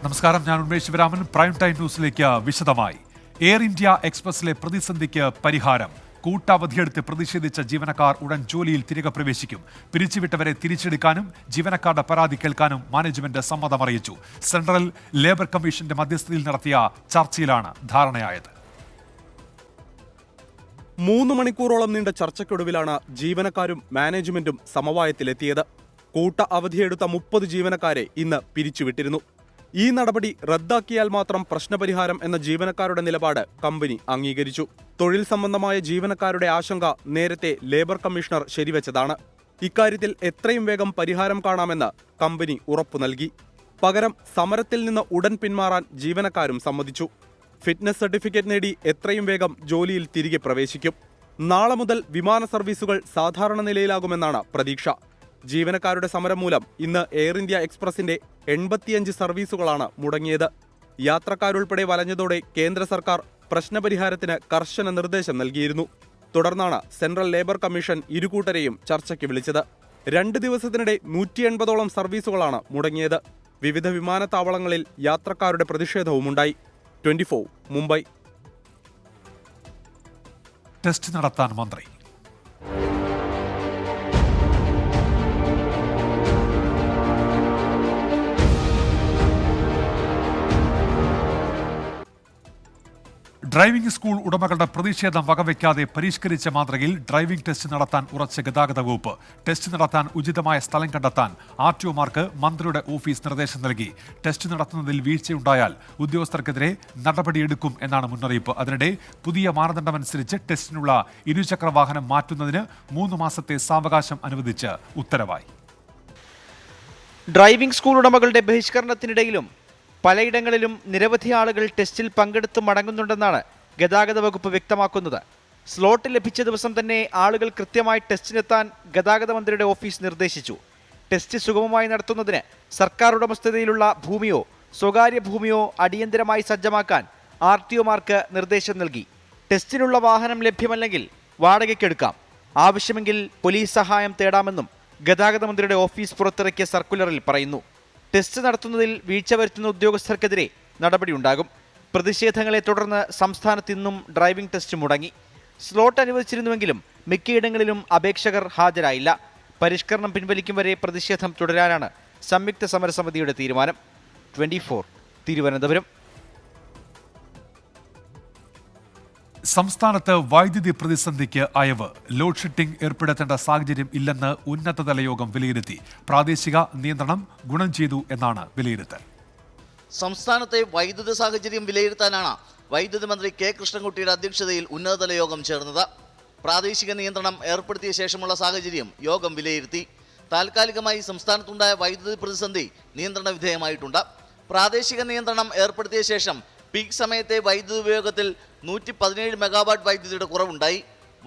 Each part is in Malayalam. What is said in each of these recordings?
നമസ്കാരം, ഞാൻ ഉന്മേഷ് ശിവരാമൻ. പ്രൈം ടൈം ന്യൂസിലേക്ക് വിശദമായി. എയർ ഇന്ത്യ എക്സ്പ്രസിലെ പ്രതിസന്ധിക്ക് പരിഹാരം. കൂട്ടവധിയെടുത്ത് പ്രതിഷേധിച്ച ജീവനക്കാർ ഉടൻ ജോലിയിൽ തിരികെ പ്രവേശിക്കും. പിരിച്ചുവിട്ടവരെ തിരിച്ചെടുക്കാനും ജീവനക്കാരുടെ പരാതി കേൾക്കാനും മാനേജ്മെന്റ് സമ്മതമറിയിച്ചു. സെൻട്രൽ ലേബർ കമ്മീഷന്റെ മധ്യസ്ഥതയിൽ നടത്തിയ ചർച്ചയിലാണ് ധാരണയായത്. 3 മണിക്കൂറോളം നീണ്ട ചർച്ചയ്ക്കൊടുവിലാണ് ജീവനക്കാരും മാനേജ്മെന്റും സമവായത്തിലെത്തിയത്. കൂട്ട അവധിയെടുത്ത 30 ജീവനക്കാരെ ഇന്ന് പിരിച്ചുവിട്ടിരുന്നു. ഈ നടപടി റദ്ദാക്കിയാൽ മാത്രം പ്രശ്നപരിഹാരം എന്ന ജീവനക്കാരുടെ നിലപാട് കമ്പനി അംഗീകരിച്ചു. തൊഴിൽ സംബന്ധമായ ജീവനക്കാരുടെ ആശങ്ക നേരത്തെ ലേബർ കമ്മീഷണർ ശരിവെച്ചതാണ്. ഇക്കാര്യത്തിൽ എത്രയും വേഗം പരിഹാരം കാണാമെന്ന് കമ്പനി ഉറപ്പു നൽകി. പകരം സമരത്തിൽ നിന്ന് ഉടൻ പിന്മാറാൻ ജീവനക്കാരും സമ്മതിച്ചു. ഫിറ്റ്നസ് സർട്ടിഫിക്കറ്റ് നേടി എത്രയും വേഗം ജോലിയിൽ തിരികെ പ്രവേശിക്കും. നാളെ മുതൽ വിമാന സർവീസുകൾ സാധാരണ നിലയിലാകുമെന്നാണ് പ്രതീക്ഷ. ജീവനക്കാരുടെ സമരം മൂലം ഇന്ന് എയർ ഇന്ത്യ എക്സ്പ്രസിന്റെ 85 സർവീസുകളാണ് മുടങ്ങിയത്. യാത്രക്കാരുൾപ്പെടെ വലഞ്ഞതോടെ കേന്ദ്ര സർക്കാർ പ്രശ്നപരിഹാരത്തിന് കർശന നിർദ്ദേശം നൽകിയിരുന്നു. തുടർന്നാണ് സെൻട്രൽ ലേബർ കമ്മീഷൻ ഇരുകൂട്ടരെയും ചർച്ചയ്ക്ക് വിളിച്ചത്. 2 ദിവസത്തിനിടെ 180ഓളം സർവീസുകളാണ് മുടങ്ങിയത്. വിവിധ വിമാനത്താവളങ്ങളിൽ യാത്രക്കാരുടെ പ്രതിഷേധവുമുണ്ടായി. 24 മുംബൈ. ടെസ്റ്റ് നടത്താൻ മന്ത്രി. ഡ്രൈവിംഗ് സ്കൂൾ ഉടമകളുടെ പ്രതിഷേധം വകവയ്ക്കാതെ പരിഷ്കരിച്ച മാതൃകയിൽ ഡ്രൈവിംഗ് ടെസ്റ്റ് നടത്താൻ ഉറച്ച ഗതാഗത വകുപ്പ്. ടെസ്റ്റ് നടത്താൻ ഉചിതമായ സ്ഥലം കണ്ടെത്താൻ ആർടിഒമാർക്ക് മന്ത്രിയുടെ ഓഫീസ് നിർദ്ദേശം നൽകി. ടെസ്റ്റ് നടത്തുന്നതിൽ വീഴ്ചയുണ്ടായാൽ ഉദ്യോഗസ്ഥർക്കെതിരെ നടപടിയെടുക്കും എന്നാണ് മുന്നറിയിപ്പ്. അതിനിടെ പുതിയ മാനദണ്ഡമനുസരിച്ച് ടെസ്റ്റിനുള്ള ഇരുചക്ര വാഹനം മാറ്റുന്നതിന് 3 മാസത്തെ സാവകാശം അനുവദിച്ച് ഉത്തരവായി. ഡ്രൈവിംഗ് സ്കൂൾ ഉടമകളുടെ ബഹിഷ്കരണത്തിനിടയിലും പലയിടങ്ങളിലും നിരവധി ആളുകൾ ടെസ്റ്റിൽ പങ്കെടുത്ത് മടങ്ങുന്നുണ്ടെന്നാണ് ഗതാഗത വകുപ്പ് വ്യക്തമാക്കുന്നത്. സ്ലോട്ട് ലഭിച്ച ദിവസം തന്നെ ആളുകൾ കൃത്യമായി ടെസ്റ്റിനെത്താൻ ഗതാഗത മന്ത്രിയുടെ ഓഫീസ് നിർദ്ദേശിച്ചു. ടെസ്റ്റ് സുഗമമായി നടത്തുന്നതിന് സർക്കാർ ഉടമസ്ഥതയിലുള്ള ഭൂമിയോ സ്വകാര്യ ഭൂമിയോ അടിയന്തരമായി സജ്ജമാക്കാൻ ആർടിഒമാർക്ക് നിർദ്ദേശം നൽകി. ടെസ്റ്റിനുള്ള വാഹനം ലഭ്യമല്ലെങ്കിൽ വാടകയ്ക്കെടുക്കാം. ആവശ്യമെങ്കിൽ പോലീസ് സഹായം തേടാമെന്നും ഗതാഗത മന്ത്രിയുടെ ഓഫീസ് പുറത്തിറക്കിയ സർക്കുലറിൽ പറയുന്നു. ടെസ്റ്റ് നടത്തുന്നതിൽ വീഴ്ച വരുത്തുന്ന ഉദ്യോഗസ്ഥർക്കെതിരെ നടപടിയുണ്ടാകും. പ്രതിഷേധങ്ങളെ തുടർന്ന് സംസ്ഥാനത്ത് ഇന്നും ഡ്രൈവിംഗ് ടെസ്റ്റ് മുടങ്ങി. സ്ലോട്ട് അനുവദിച്ചിരുന്നുവെങ്കിലും മിക്കയിടങ്ങളിലും അപേക്ഷകർ ഹാജരായില്ല. പരിഷ്കരണം പിൻവലിക്കും വരെ പ്രതിഷേധം തുടരാനാണ് സംയുക്ത സമരസമിതിയുടെ തീരുമാനം. 24 തിരുവനന്തപുരം. സംസ്ഥാനത്ത് വൈദ്യുതി പ്രതിസന്ധിക്ക് അയവ്. ലോഡ് ഷെഡിംഗ് ഏർപ്പെടുത്തേണ്ട സാഹചര്യം ഇല്ലെന്ന് ഉന്നതതല യോഗം വിലയിരുത്തി. പ്രാദേശിക നിയന്ത്രണം ഗുണം ചെയ്തു എന്നാണ് വിലയിരുത്തൽ. സംസ്ഥാനത്തെ വൈദ്യുതി സാഹചര്യം വിലയിരുത്താനാണ് വൈദ്യുതി മന്ത്രി കെ കൃഷ്ണൻകുട്ടിയുടെ അധ്യക്ഷതയിൽ ഉന്നതതല യോഗം ചേർന്നത്. പ്രാദേശിക നിയന്ത്രണം ഏർപ്പെടുത്തിയ ശേഷമുള്ള സാഹചര്യം യോഗം വിലയിരുത്തി. താൽക്കാലികമായി സംസ്ഥാനത്തുണ്ടായ വൈദ്യുതി പ്രതിസന്ധി നിയന്ത്രണ വിധേയമായിട്ടുണ്ട്. പ്രാദേശിക നിയന്ത്രണം ഏർപ്പെടുത്തിയ ശേഷം പീക്ക് സമയത്തെ വൈദ്യുതി ഉപയോഗത്തിൽ 117 മെഗാവാട്ട് വൈദ്യുതിയുടെ കുറവുണ്ടായി.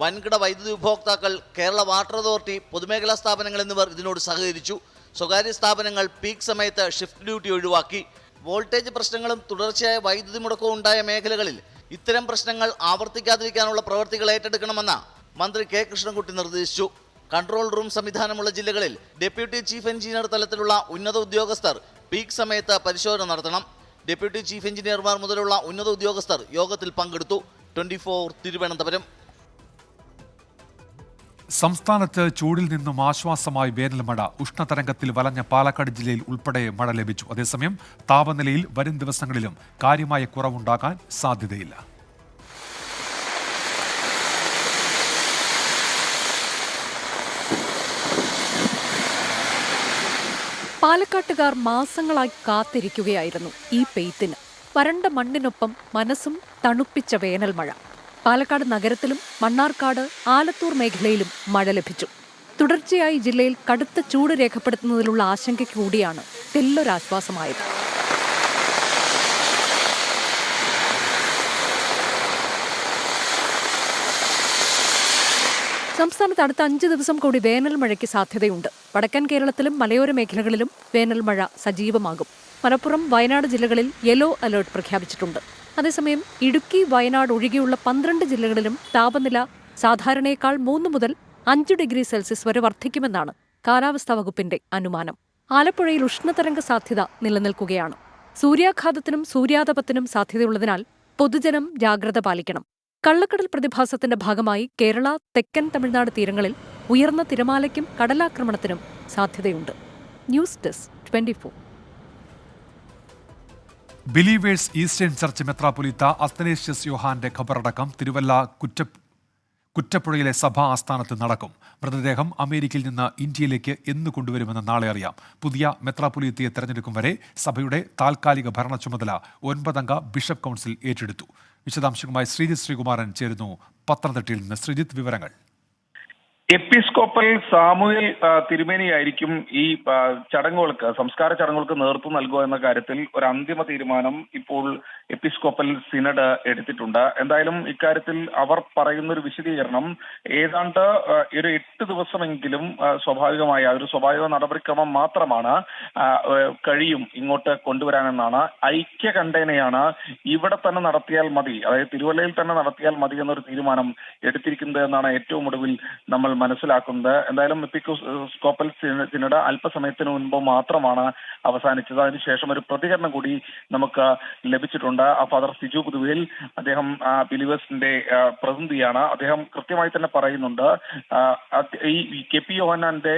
വൻകിട വൈദ്യുതി ഉപഭോക്താക്കൾ, കേരള വാട്ടർ അതോറിറ്റി, പൊതുമേഖലാ സ്ഥാപനങ്ങൾ എന്നിവർ ഇതിനോട് സഹകരിച്ചു. സ്വകാര്യ സ്ഥാപനങ്ങൾ പീക്ക് സമയത്ത് ഷിഫ്റ്റ് ഡ്യൂട്ടി ഒഴിവാക്കി. വോൾട്ടേജ് പ്രശ്നങ്ങളും തുടർച്ചയായ വൈദ്യുതി മുടക്കവും ഉണ്ടായ മേഖലകളിൽ ഇത്തരം പ്രശ്നങ്ങൾ ആവർത്തിക്കാതിരിക്കാനുള്ള പ്രവൃത്തികൾ ഏറ്റെടുക്കണമെന്ന് മന്ത്രി കെ കൃഷ്ണൻകുട്ടി നിർദ്ദേശിച്ചു. കൺട്രോൾ റൂം സംവിധാനമുള്ള ജില്ലകളിൽ ഡെപ്യൂട്ടി ചീഫ് എഞ്ചിനീയർ തലത്തിലുള്ള ഉന്നത ഉദ്യോഗസ്ഥർ പീക്ക് സമയത്ത് പരിശോധന നടത്തണം. ഡെപ്യൂട്ടി ചീഫ് എഞ്ചിനീയർമാർ മുതലുള്ള ഉന്നത ഉദ്യോഗസ്ഥർ യോഗത്തിൽ പങ്കെടുത്തു. 24 തിരുവനന്തപുരം. സംസ്ഥാനത്ത് ചൂടിൽ നിന്നും ആശ്വാസമായി വേനൽ മഴ. ഉഷ്ണതരംഗത്തിൽ വലഞ്ഞ പാലക്കാട് ജില്ലയിൽ ഉൾപ്പെടെ മഴ ലഭിച്ചു. അതേസമയം താപനിലയിൽ വരും ദിവസങ്ങളിലും കാര്യമായ കുറവുണ്ടാകാൻ സാധ്യതയില്ല. പാലക്കാട്ടുകാർ മാസങ്ങളായി കാത്തിരിക്കുകയായിരുന്നു ഈ പെയ്ത്തിന്. വരണ്ട മണ്ണിനൊപ്പം മനസ്സും തണുപ്പിച്ച വേനൽ മഴ. പാലക്കാട് നഗരത്തിലും മണ്ണാർക്കാട്, ആലത്തൂർ മേഖലയിലും മഴ ലഭിച്ചു. തുടർച്ചയായി ജില്ലയിൽ കടുത്ത ചൂട് രേഖപ്പെടുത്തുന്നതിലുള്ള ആശങ്കയ്ക്ക് കൂടിയാണ് തെല്ലൊരാശ്വാസമായത്. സംസ്ഥാനത്ത് അടുത്ത 5 ദിവസം കൂടി വേനൽ മഴയ്ക്ക് സാധ്യതയുണ്ട്. വടക്കൻ കേരളത്തിലും മലയോര മേഖലകളിലും വേനൽ മഴ സജീവമാകും. മലപ്പുറം, വയനാട് ജില്ലകളിൽ യെല്ലോ അലർട്ട് പ്രഖ്യാപിച്ചിട്ടുണ്ട്. അതേസമയം ഇടുക്കി, വയനാട് ഒഴികെയുള്ള 12 ജില്ലകളിലും താപനില സാധാരണയേക്കാൾ 3 മുതൽ 5 ഡിഗ്രി സെൽഷ്യസ് വരെ വർദ്ധിക്കുമെന്നാണ് കാലാവസ്ഥാ വകുപ്പിന്റെ അനുമാനം. ആലപ്പുഴയിൽ ഉഷ്ണതരംഗ സാധ്യത നിലനിൽക്കുകയാണ്. സൂര്യാഘാതത്തിനും സൂര്യാതപത്തിനും സാധ്യതയുള്ളതിനാൽ പൊതുജനം ജാഗ്രത പാലിക്കണം. കള്ളക്കടൽ പ്രതിഭാസത്തിന്റെ ഭാഗമായി കേരള, തെക്കൻ തമിഴ്നാട് തീരങ്ങളിൽ ഉയർന്ന തിരമാലയ്ക്കും കടലാക്രമണത്തിനും സാധ്യതയുണ്ട്. News desk 24. Believers Eastern Church മെത്രാപ്പൊലീത്ത അത്തനേഷ്യസ് യോഹാന്റെ ഖബറടക്കം തിരുവല്ല കുറ്റപ്പുഴയിലെ സഭാ ആസ്ഥാനത്ത് നടക്കും. മൃതദേഹം അമേരിക്കയിൽ നിന്ന് ഇന്ത്യയിലേക്ക് എന്ന് കൊണ്ടുവരുമെന്ന് നാളെ അറിയാം. പുതിയ മെത്രാപ്പൊലീത്തയെ തെരഞ്ഞെടുക്കും വരെ സഭയുടെ താൽക്കാലിക ഭരണ ചുമതല 9-അംഗ ബിഷപ്പ് കൗൺസിൽ ഏറ്റെടുത്തു. വിശദാംശങ്ങളുമായി ശ്രീജിത്ത് ശ്രീകുമാരൻ ചേരുന്നു പത്തനംതിട്ടയിൽ നിന്ന്. ശ്രീജിത്ത്, വിവരങ്ങൾ. എപ്പിസ്കോപ്പൽ സാമുവേൽ തിരുമേനിയായിരിക്കും ഈ ചടങ്ങുകൾക്ക്, സംസ്കാര ചടങ്ങുകൾക്ക് നേതൃത്വം നൽകുക എന്ന കാര്യത്തിൽ ഒരു അന്തിമ തീരുമാനം ഇപ്പോൾ എപ്പിസ്കോപ്പൽ സിനഡ് എടുത്തിട്ടുണ്ട്. എന്തായാലും ഇക്കാര്യത്തിൽ അവർ പറയുന്ന ഒരു വിശദീകരണം ഏതാണ്ട് ഒരു 8 ദിവസമെങ്കിലും സ്വാഭാവിക നടപടിക്രമം മാത്രമാണ് കഴിയും ഇങ്ങോട്ട് കൊണ്ടുവരാനെന്നാണ്. ഐക്യകണ്ഠേനയാണ് ഇവിടെ തന്നെ നടത്തിയാൽ മതി, അതായത് തിരുവല്ലയിൽ തന്നെ നടത്തിയാൽ മതി എന്നൊരു തീരുമാനം എടുത്തിരിക്കുന്നത് എന്നാണ് ഏറ്റവും ഒടുവിൽ നമ്മൾ മനസ്സിലാക്കുന്നത്. എന്തായാലും എപ്പിസ്കോപ്പൽ സിനഡ് അല്പസമയത്തിന് മുൻപ് മാത്രമാണ് അവസാനിച്ചത്. അതിനുശേഷം ഒരു പ്രതികരണം കൂടി നമുക്ക് ലഭിച്ചിട്ടുണ്ട്. ഫാദർ സിജു പുതുവേൽ, അദ്ദേഹം ബിലീവേഴ്സിന്റെ പ്രതിനിധിയാണ്. അദ്ദേഹം കൃത്യമായി തന്നെ പറയുന്നുണ്ട്, ഈ കെ പി യോഹന്നാന്റെ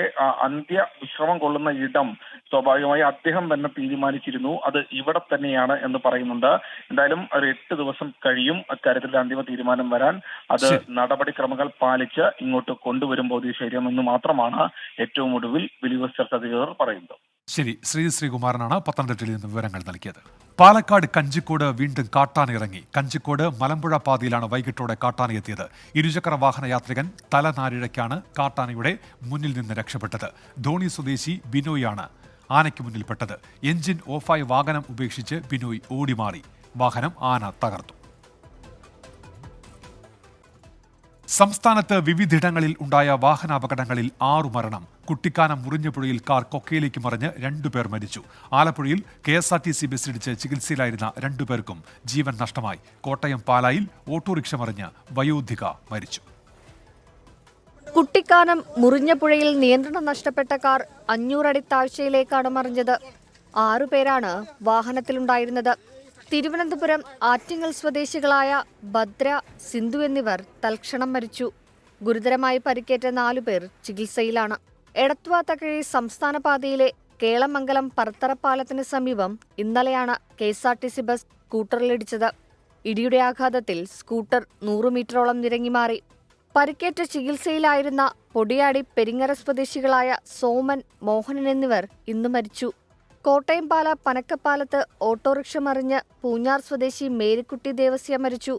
അന്ത്യ വിശ്രമം കൊള്ളുന്ന ഇടം സ്വാഭാവികമായി അദ്ദേഹം തന്നെ തീരുമാനിച്ചിരുന്നു, അത് ഇവിടെ തന്നെയാണ് എന്ന് പറയുന്നുണ്ട്. എന്തായാലും ഒരു 8 ദിവസം കഴിയും അക്കാര്യത്തിൽ അന്തിമ തീരുമാനം വരാൻ. അത് നടപടിക്രമങ്ങൾ പാലിച്ച് ഇങ്ങോട്ട് കൊണ്ടുവരുമ്പോൾ ശരിയെന്ന് മാത്രമാണ് ഏറ്റവും ഒടുവിൽ ബിലീവേഴ്സ് ചർച്ച് അധികൃതർ പറയുന്നത്. ശരി, ശ്രീകുമാരനാണ് പത്തനംതിട്ടയിൽ നിന്ന് വിവരങ്ങൾ നൽകിയത്. പാലക്കാട് കഞ്ചിക്കോട് വീണ്ടും കാട്ടാന ഇറങ്ങി. കഞ്ചിക്കോട് മലമ്പുഴ പാതയിലാണ് വൈകിട്ടോടെ കാട്ടാന എത്തിയത്. ഇരുചക്ര വാഹന യാത്രികൻ തലനാരിഴയ്ക്കാണ് കാട്ടാനയുടെ മുന്നിൽ നിന്ന് രക്ഷപ്പെട്ടത്. ധോണി സ്വദേശി ബിനോയാണ് ആനയ്ക്ക് മുന്നിൽപ്പെട്ടത്. എഞ്ചിൻ ഓഫായി വാഹനം ഉപേക്ഷിച്ച് ബിനോയ് ഓടിമാറി. വാഹനം ആന തകർത്തു. സംസ്ഥാനത്ത് വിവിധയിടങ്ങളിൽ ഉണ്ടായ വാഹനാപകടങ്ങളിൽ 6 മരണം. കുട്ടിക്കാനം മുറിഞ്ഞപുഴയിൽ കാർ കൊക്കയിലേക്ക് മറിഞ്ഞ് 2 പേർ മരിച്ചു. ആലപ്പുഴയിൽ KSRTC ബസ്സിടിച്ച് ചികിത്സയിലായിരുന്ന 2 പേർക്കും ജീവൻ നഷ്ടമായി. കോട്ടയം പാലായിൽ ഓട്ടോറിക്ഷ മറിഞ്ഞ് വയോധിക മരിച്ചു. കുട്ടിക്കാനം മുറിഞ്ഞപുഴയിൽ നിയന്ത്രണം നഷ്ടപ്പെട്ട കാർ 500 അടി താഴ്ചയിലേക്കാണ് മറിഞ്ഞത്. 6 പേരാണ് വാഹനത്തിലുണ്ടായിരുന്നത്. തിരുവനന്തപുരം ആറ്റിങ്ങൽ സ്വദേശികളായ ഭദ്ര, സിന്ധു എന്നിവർ തൽക്ഷണം മരിച്ചു. ഗുരുതരമായി പരിക്കേറ്റ 4 പേർ ചികിത്സയിലാണ്. എടത്വ തകഴി സംസ്ഥാന പാതയിലെ കേളമംഗലം പറത്തറപ്പാലത്തിന് സമീപം ഇന്നലെയാണ് KSRTC ബസ് സ്കൂട്ടറിലിടിച്ചത്. ഇടിയുടെ ആഘാതത്തിൽ സ്കൂട്ടർ 100 മീറ്ററോളം നിരങ്ങി മാറി. പരിക്കേറ്റ ചികിത്സയിലായിരുന്ന പൊടിയാടി പെരിങ്ങര സ്വദേശികളായ സോമൻ, മോഹനൻ എന്നിവർ ഇന്ന് മരിച്ചു. കോട്ടയം പാല പനക്കപ്പാലത്ത് ഓട്ടോറിക്ഷ മറിഞ്ഞ് പൂഞ്ഞാർ സ്വദേശി മേരിക്കുട്ടി ദേവസ്യ മരിച്ചു.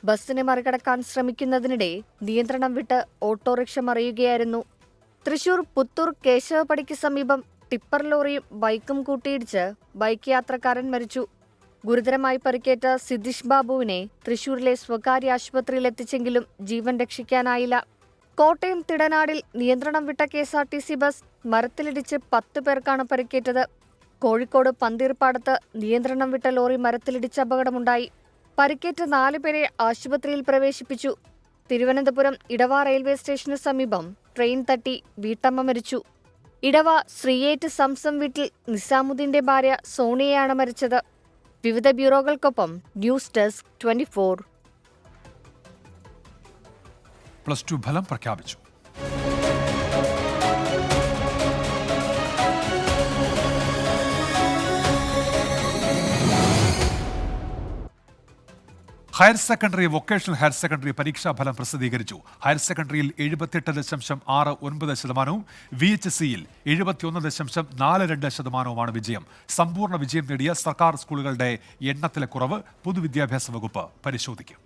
ബസ്സിനെ മറികടക്കാൻ ശ്രമിക്കുന്നതിനിടെ നിയന്ത്രണം വിട്ട് ഓട്ടോറിക്ഷ മറിയുകയായിരുന്നു. തൃശൂർ പുത്തൂർ കേശവപടിക്ക് സമീപം ടിപ്പർ ലോറിയും ബൈക്കും കൂട്ടിയിടിച്ച് ബൈക്ക് യാത്രക്കാരൻ മരിച്ചു. ഗുരുതരമായി പരിക്കേറ്റ സിദ്ദിഷ് ബാബുവിനെ തൃശൂരിലെ സ്വകാര്യ ആശുപത്രിയിൽ എത്തിച്ചെങ്കിലും ജീവൻ രക്ഷിക്കാനായില്ല. കോട്ടയം തിടനാടിൽ നിയന്ത്രണം വിട്ട KSRTC ബസ് മരത്തിലിടിച്ച് 10 പേർക്കാണ് പരിക്കേറ്റത്. കോഴിക്കോട് പന്തീർപ്പാടത്ത് നിയന്ത്രണം വിട്ട ലോറി മരത്തിലിടിച്ച് അപകടമുണ്ടായി. പരിക്കേറ്റ 4 പേരെ ആശുപത്രിയിൽ പ്രവേശിപ്പിച്ചു. തിരുവനന്തപുരം ഇടവ റെയിൽവേ സ്റ്റേഷന് സമീപം ട്രെയിൻ തട്ടി വീട്ടമ്മ മരിച്ചു. ഇടവ ശ്രീയേറ്റ് സംസം വീട്ടിൽ നിസാമുദ്ദീന്റെ ഭാര്യ സോണിയയാണ് മരിച്ചത്. വിവിധ ബ്യൂറോകൾക്കൊപ്പം ന്യൂസ് ഡെസ്ക് 24. +2 ഫലം പ്രഖ്യാപിച്ചു. Higher secondary, vocational higher secondary പരീക്ഷാഫലം പ്രസിദ്ധീകരിച്ചു. ഹയർ സെക്കൻഡറിയിൽ 78.69%, VHSCയിൽ 71.42% വിജയം. സമ്പൂർണ്ണ വിജയം നേടിയ സർക്കാർ സ്കൂളുകളുടെ എണ്ണത്തിലെ കുറവ് പൊതുവിദ്യാഭ്യാസ വകുപ്പ് പരിശോധിക്കും.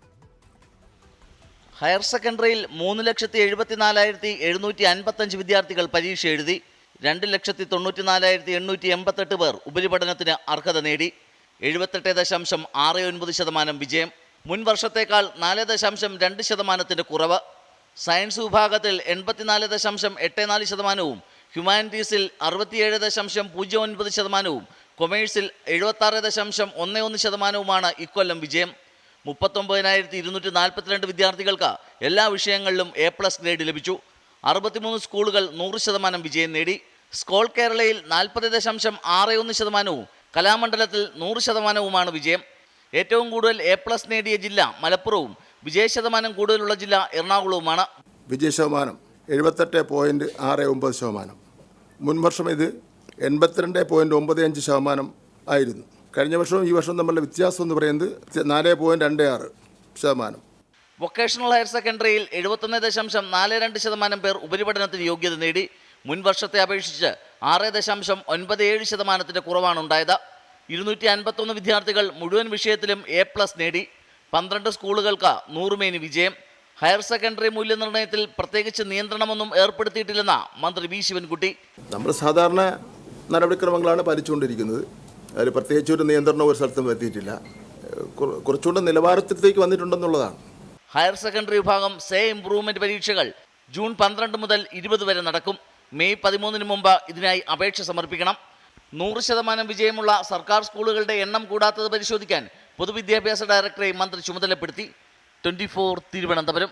ഹയർ സെക്കൻഡറിയിൽ 3,74,755 വിദ്യാർത്ഥികൾ പരീക്ഷ എഴുതി. 2,94,888 പേർ ഉപരിപഠനത്തിന് അർഹത നേടി. 78.69% വിജയം. മുൻ വർഷത്തേക്കാൾ 4.2% കുറവ്. സയൻസ് വിഭാഗത്തിൽ 84.84%, ഹ്യൂമാനിറ്റീസിൽ 67.09%, കൊമേഴ്സിൽ 76.11% ഇക്കൊല്ലം വിജയം. 39,242 വിദ്യാർത്ഥികൾക്ക് എല്ലാ വിഷയങ്ങളിലും A+ ഗ്രേഡ് ലഭിച്ചു. 63 സ്കൂളുകൾ 100% വിജയം നേടി. സ്കോൾ കേരളയിൽ 40.61%, കലാമണ്ഡലത്തിൽ 100% വിജയം. ഏറ്റവും കൂടുതൽ A+ നേടിയ ജില്ല മലപ്പുറവും വിജയശതമാനം കൂടുതലുള്ള ജില്ല എറണാകുളവുമാണ്. വിജയശതമാനം 78.69%. മുൻവർഷം ഇത് 82.95% ആയിരുന്നു. കഴിഞ്ഞ വർഷവും ഈ വർഷവും തമ്മിലുള്ള വ്യത്യാസം എന്ന് പറയുന്നത് 4.26%. വൊക്കേഷണൽ ഹയർ സെക്കൻഡറിയിൽ 71.42% പേർ ഉപരിപഠനത്തിന് യോഗ്യത നേടി. മുൻ വർഷത്തെ അപേക്ഷിച്ച് 6.97% കുറവാണ് ഉണ്ടായത്. 251 വിദ്യാർത്ഥികൾ മുഴുവൻ വിഷയത്തിലും A+ നേടി. 12 സ്കൂളുകൾക്ക് 100 വിജയം. ഹയർ സെക്കൻഡറി മൂല്യനിർണ്ണയത്തിൽ പ്രത്യേകിച്ച് നിയന്ത്രണമൊന്നും ഏർപ്പെടുത്തിയിട്ടില്ലെന്ന മന്ത്രി വി ശിവൻകുട്ടി. നമ്മൾ സാധാരണ നടപടിക്രമങ്ങളാണ് പാലിച്ചുകൊണ്ടിരിക്കുന്നത്. അതിൽ പ്രത്യേകിച്ച് ഒരു നിയന്ത്രണം ഒരു സ്ഥലത്തും എത്തിയിട്ടില്ല. കുറച്ചുകൂടെ നിലവാരത്തിലേക്ക് വന്നിട്ടുണ്ടെന്നുള്ളതാണ്. ഹയർ സെക്കൻഡറി വിഭാഗം സേ ഇംപ്രൂവ്മെന്റ് പരീക്ഷകൾ ജൂൺ 12 മുതൽ 20 വരെ നടക്കും. മെയ് 13 മുമ്പ് ഇതിനായി അപേക്ഷ സമർപ്പിക്കണം. 100% വിജയമുള്ള സർക്കാർ സ്കൂളുകളുടെ എണ്ണം കൂടാത്തത് പരിശോധിക്കാൻ പൊതുവിദ്യാഭ്യാസ ഡയറക്ടറെ മന്ത്രി ചുമതലപ്പെടുത്തി. 24 തിരുവനന്തപുരം.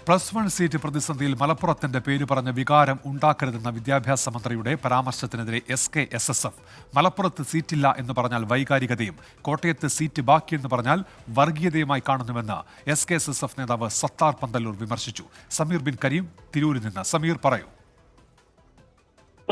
+1 സീറ്റ് പ്രതിസന്ധിയിൽ മലപ്പുറത്തിന്റെ പേര് പറഞ്ഞ വികാരം ഉണ്ടാക്കരുതെന്ന വിദ്യാഭ്യാസ മന്ത്രിയുടെ പരാമർശത്തിനെതിരെ SKSSF. മലപ്പുറത്ത് സീറ്റില്ല എന്ന് പറഞ്ഞാൽ വൈകാരികതയും കോട്ടയത്ത് സീറ്റ് ബാക്കിയെന്ന് പറഞ്ഞാൽ വർഗീയതയുമായി കാണുന്നുവെന്ന് SKSSF നേതാവ് സത്താർ പന്തല്ലൂർ വിമർശിച്ചു. സമീർ ബിൻ കരീം തിരൂരിൽ നിന്ന്. സമീർ പറയൂ.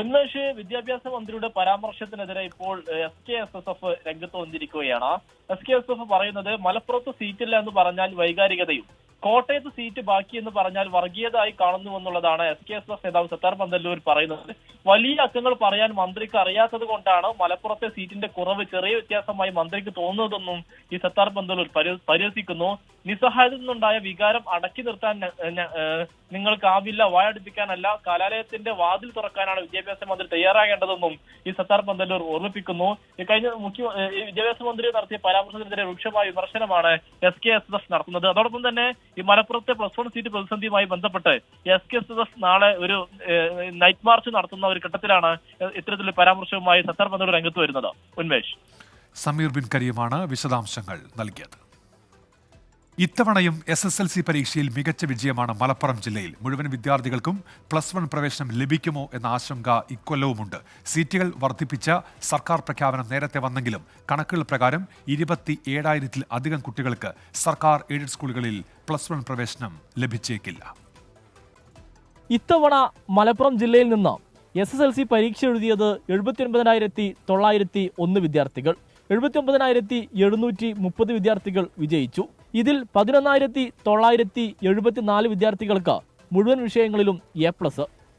ഉന്മേഷ്, വിദ്യാഭ്യാസ മന്ത്രിയുടെ പരാമർശത്തിനെതിരെ ഇപ്പോൾ SKSSF രംഗത്ത് വന്നിരിക്കുകയാണ്. SKSSF പറയുന്നത് മലപ്പുറത്ത് സീറ്റില്ല എന്ന് പറഞ്ഞാൽ വൈകാരികതയും കോട്ടയത്ത് സീറ്റ് ബാക്കി എന്ന് പറഞ്ഞാൽ വർഗീയതയായി കാണുന്നുവെന്നുള്ളതാണ് SKSSF നേതാവ് സത്താർ പന്തല്ലൂർ പറയുന്നത്. വലിയ അക്കങ്ങൾ പറയാൻ മന്ത്രിക്ക് അറിയാത്തത് കൊണ്ടാണ് മലപ്പുറത്തെ സീറ്റിന്റെ കുറവ് ചെറിയ വ്യത്യാസമായി മന്ത്രിക്ക് തോന്നുന്നതെന്നും ഈ സത്താർ പന്തല്ലൂർ പരിഹസിക്കുന്നു. നിസ്സഹായതയിൽ നിന്നുണ്ടായ വികാരം അടക്കി നിർത്താൻ നിങ്ങൾക്കാവില്ല, വായടിപ്പിക്കാനല്ല, കലാലയത്തിന്റെ വാതിൽ തുറക്കാനാണ് വിദ്യാഭ്യാസ മന്ത്രി തയ്യാറാകേണ്ടതെന്നും ഈ സത്താർ പന്തല്ലൂർ ഓർമ്മിപ്പിക്കുന്നു. കഴിഞ്ഞ വിദ്യാഭ്യാസ മന്ത്രി നടത്തിയ പരാമർശത്തിനെതിരെ രൂക്ഷമായ വിമർശനമാണ് SKSSF നടത്തുന്നത്. അതോടൊപ്പം തന്നെ ഈ മലപ്പുറത്തെ +1 സീറ്റ് പ്രതിസന്ധിയുമായി ബന്ധപ്പെട്ട് SKSSF നാളെ ഒരു നൈറ്റ് മാർച്ച് നടത്തുന്ന ഒരു ഘട്ടത്തിലാണ് ഇത്തരത്തിലുള്ള പരാമർശവുമായി സത്താർ പന്തല്ലൂർ രംഗത്ത് വരുന്നത്. ഉന്മേഷ്. സമീർ ബിൻ കരീമാണ് വിശദാംശങ്ങൾ നൽകിയത്. ഇത്തവണയും SSLC പരീക്ഷയിൽ മികച്ച വിജയമാണ് മലപ്പുറം ജില്ലയിൽ. മുഴുവൻ വിദ്യാർത്ഥികൾക്കും +1 പ്രവേശനം ലഭിക്കുമോ എന്ന ആശങ്ക ഇക്കൊല്ലവുമുണ്ട്. സീറ്റുകൾ വർദ്ധിപ്പിച്ച സർക്കാർ പ്രഖ്യാപനം നേരത്തെ വന്നെങ്കിലും കണക്കുകൾ പ്രകാരം 27,000-ൽ അധികം കുട്ടികൾക്ക് സർക്കാർ എയ്ഡഡ് സ്കൂളുകളിൽ +1 പ്രവേശനം ലഭിച്ചേക്കില്ല. ഇത്തവണ മലപ്പുറം ജില്ലയിൽ നിന്ന് SSLC പരീക്ഷ എഴുതിയത് 79,901 വിദ്യാർത്ഥികൾ. 79,730 വിദ്യാർത്ഥികൾ വിജയിച്ചു. ഇതിൽ 11,974 വിദ്യാർത്ഥികൾക്ക് മുഴുവൻ വിഷയങ്ങളിലും A+.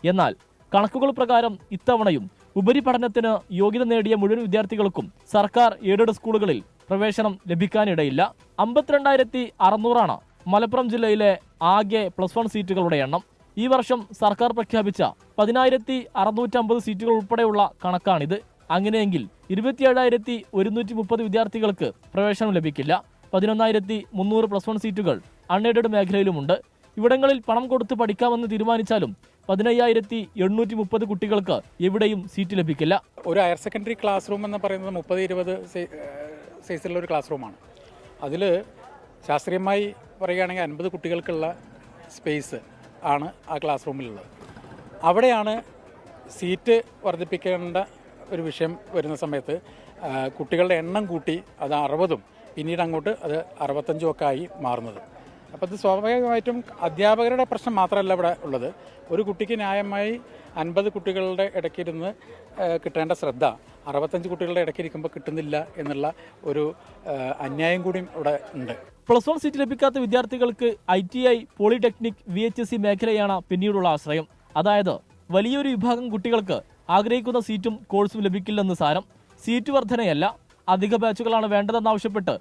എന്നാൽ കണക്കുകൾ പ്രകാരം ഇത്തവണയും ഉപരിപഠനത്തിന് യോഗ്യത നേടിയ മുഴുവൻ വിദ്യാർത്ഥികൾക്കും സർക്കാർ എയ്ഡഡ് സ്കൂളുകളിൽ പ്രവേശനം ലഭിക്കാനിടയില്ല. 52,600 മലപ്പുറം ജില്ലയിലെ ആകെ +1 സീറ്റുകളുടെ എണ്ണം. ഈ വർഷം സർക്കാർ പ്രഖ്യാപിച്ച 10,650 സീറ്റുകൾ ഉൾപ്പെടെയുള്ള കണക്കാണിത്. അങ്ങനെയെങ്കിൽ 27,130 വിദ്യാർത്ഥികൾക്ക് പ്രവേശനം ലഭിക്കില്ല. 11,300 +1 സീറ്റുകൾ അൺഎയ്ഡഡ് മേഖലയിലുമുണ്ട്. ഇവിടങ്ങളിൽ പണം കൊടുത്ത് പഠിക്കാമെന്ന് തീരുമാനിച്ചാലും 15,830 കുട്ടികൾക്ക് എവിടെയും സീറ്റ് ലഭിക്കില്ല. ഒരു ഹയർ സെക്കൻഡറി ക്ലാസ് റൂം എന്ന് പറയുന്നത് 30-20 സൈസിലുള്ള ഒരു ക്ലാസ് റൂമാണ്. അതിൽ ശാസ്ത്രീയമായി പറയുകയാണെങ്കിൽ 50 കുട്ടികൾക്കുള്ള സ്പേസ് ആണ് ആ ക്ലാസ് റൂമിലുള്ളത്. അവിടെയാണ് സീറ്റ് വർദ്ധിപ്പിക്കേണ്ട ഒരു വിഷയം വരുന്ന സമയത്ത് കുട്ടികളുടെ എണ്ണം കൂട്ടി അത് 60-ഉം പിന്നീട് അങ്ങോട്ട് അത് 65-ഉം ഒക്കെ ആയി മാറുന്നത്. അപ്പോൾ ഇത് സ്വാഭാവികമായിട്ടും അധ്യാപകരുടെ പ്രശ്നം മാത്രമല്ല ഇവിടെ ഉള്ളത്. ഒരു കുട്ടിക്ക് ന്യായമായി 50 കുട്ടികളുടെ ഇടയ്ക്കിരുന്ന് കിട്ടേണ്ട ശ്രദ്ധ 65 കുട്ടികളുടെ ഇടയ്ക്കിരിക്കുമ്പോൾ കിട്ടുന്നില്ല എന്നുള്ള ഒരു അന്യായം കൂടി ഇവിടെ ഉണ്ട്. +1 സീറ്റ് ലഭിക്കാത്ത വിദ്യാർത്ഥികൾക്ക് ITI, പോളിടെക്നിക്, VHSC മേഖലയാണ് പിന്നീടുള്ള ആശ്രയം. അതായത് വലിയൊരു വിഭാഗം കുട്ടികൾക്ക് ആഗ്രഹിക്കുന്ന സീറ്റും കോഴ്സും ലഭിക്കില്ലെന്ന് സാരം. സീറ്റ് വർധനയല്ല, അധിക ബാച്ചുകളാണ് വേണ്ടതെന്നാവശ്യപ്പെട്ട്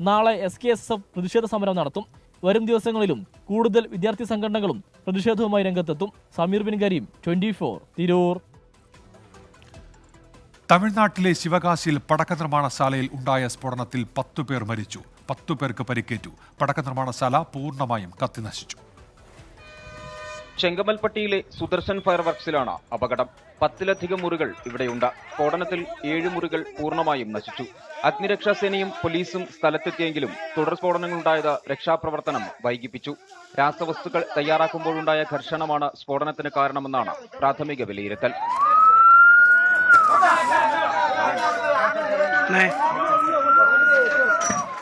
നാളെ SKSSF പ്രതിഷേധ സമരം നടത്തും. വരും ദിവസങ്ങളിലും കൂടുതൽ വിദ്യാർത്ഥി സംഘടനകളും പ്രതിഷേധവുമായി രംഗത്തെത്തും. സമീർ ബിൻ കരീം, 24 തിരൂർ. തമിഴ്നാട്ടിലെ ശിവകാശിയിൽ പടക്ക നിർമ്മാണശാലയിൽ ഉണ്ടായ സ്ഫോടനത്തിൽ 10 പേർ മരിച്ചു, 10 പേർക്ക് പരിക്കേറ്റു. പടക്ക നിർമ്മാണശാല പൂർണ്ണമായും കത്തിനശിച്ചു. ചെങ്കമൽപ്പട്ടിയിലെ സുദർശൻ ഫയർ വർക്സിലാണ് അപകടം. 10-ലധികം മുറികൾ ഇവിടെയുണ്ട്. സ്ഫോടനത്തിൽ 7 മുറികൾ പൂർണ്ണമായും നശിച്ചു. അഗ്നിരക്ഷാസേനയും പോലീസും സ്ഥലത്തെത്തിയെങ്കിലും തുടർ സ്ഫോടനങ്ങളുണ്ടായത് രക്ഷാപ്രവർത്തനം വൈകിപ്പിച്ചു. രാസവസ്തുക്കൾ തയ്യാറാക്കുമ്പോഴുണ്ടായ ഘർഷണമാണ് സ്ഫോടനത്തിന് കാരണമെന്നാണ് പ്രാഥമിക വിലയിരുത്തൽ.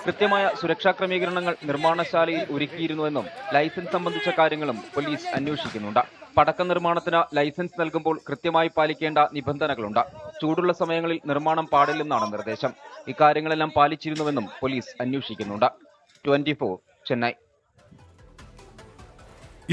കൃത്യമായ സുരക്ഷാ ക്രമീകരണങ്ങൾ നിർമ്മാണശാലയിൽ ഒരുക്കിയിരുന്നുവെന്നും ലൈസൻസ് സംബന്ധിച്ച കാര്യങ്ങളും പോലീസ് അന്വേഷിക്കുന്നുണ്ട്. പടക്ക നിർമ്മാണത്തിന് ലൈസൻസ് നൽകുമ്പോൾ കൃത്യമായി പാലിക്കേണ്ട നിബന്ധനകളുണ്ട്. ചൂടുള്ള സമയങ്ങളിൽ നിർമ്മാണം പാടില്ലെന്നാണ് നിർദ്ദേശം. ഇക്കാര്യങ്ങളെല്ലാം പാലിച്ചിരുന്നുവെന്നും പോലീസ് അന്വേഷിക്കുന്നുണ്ട്. 24 ചെന്നൈ.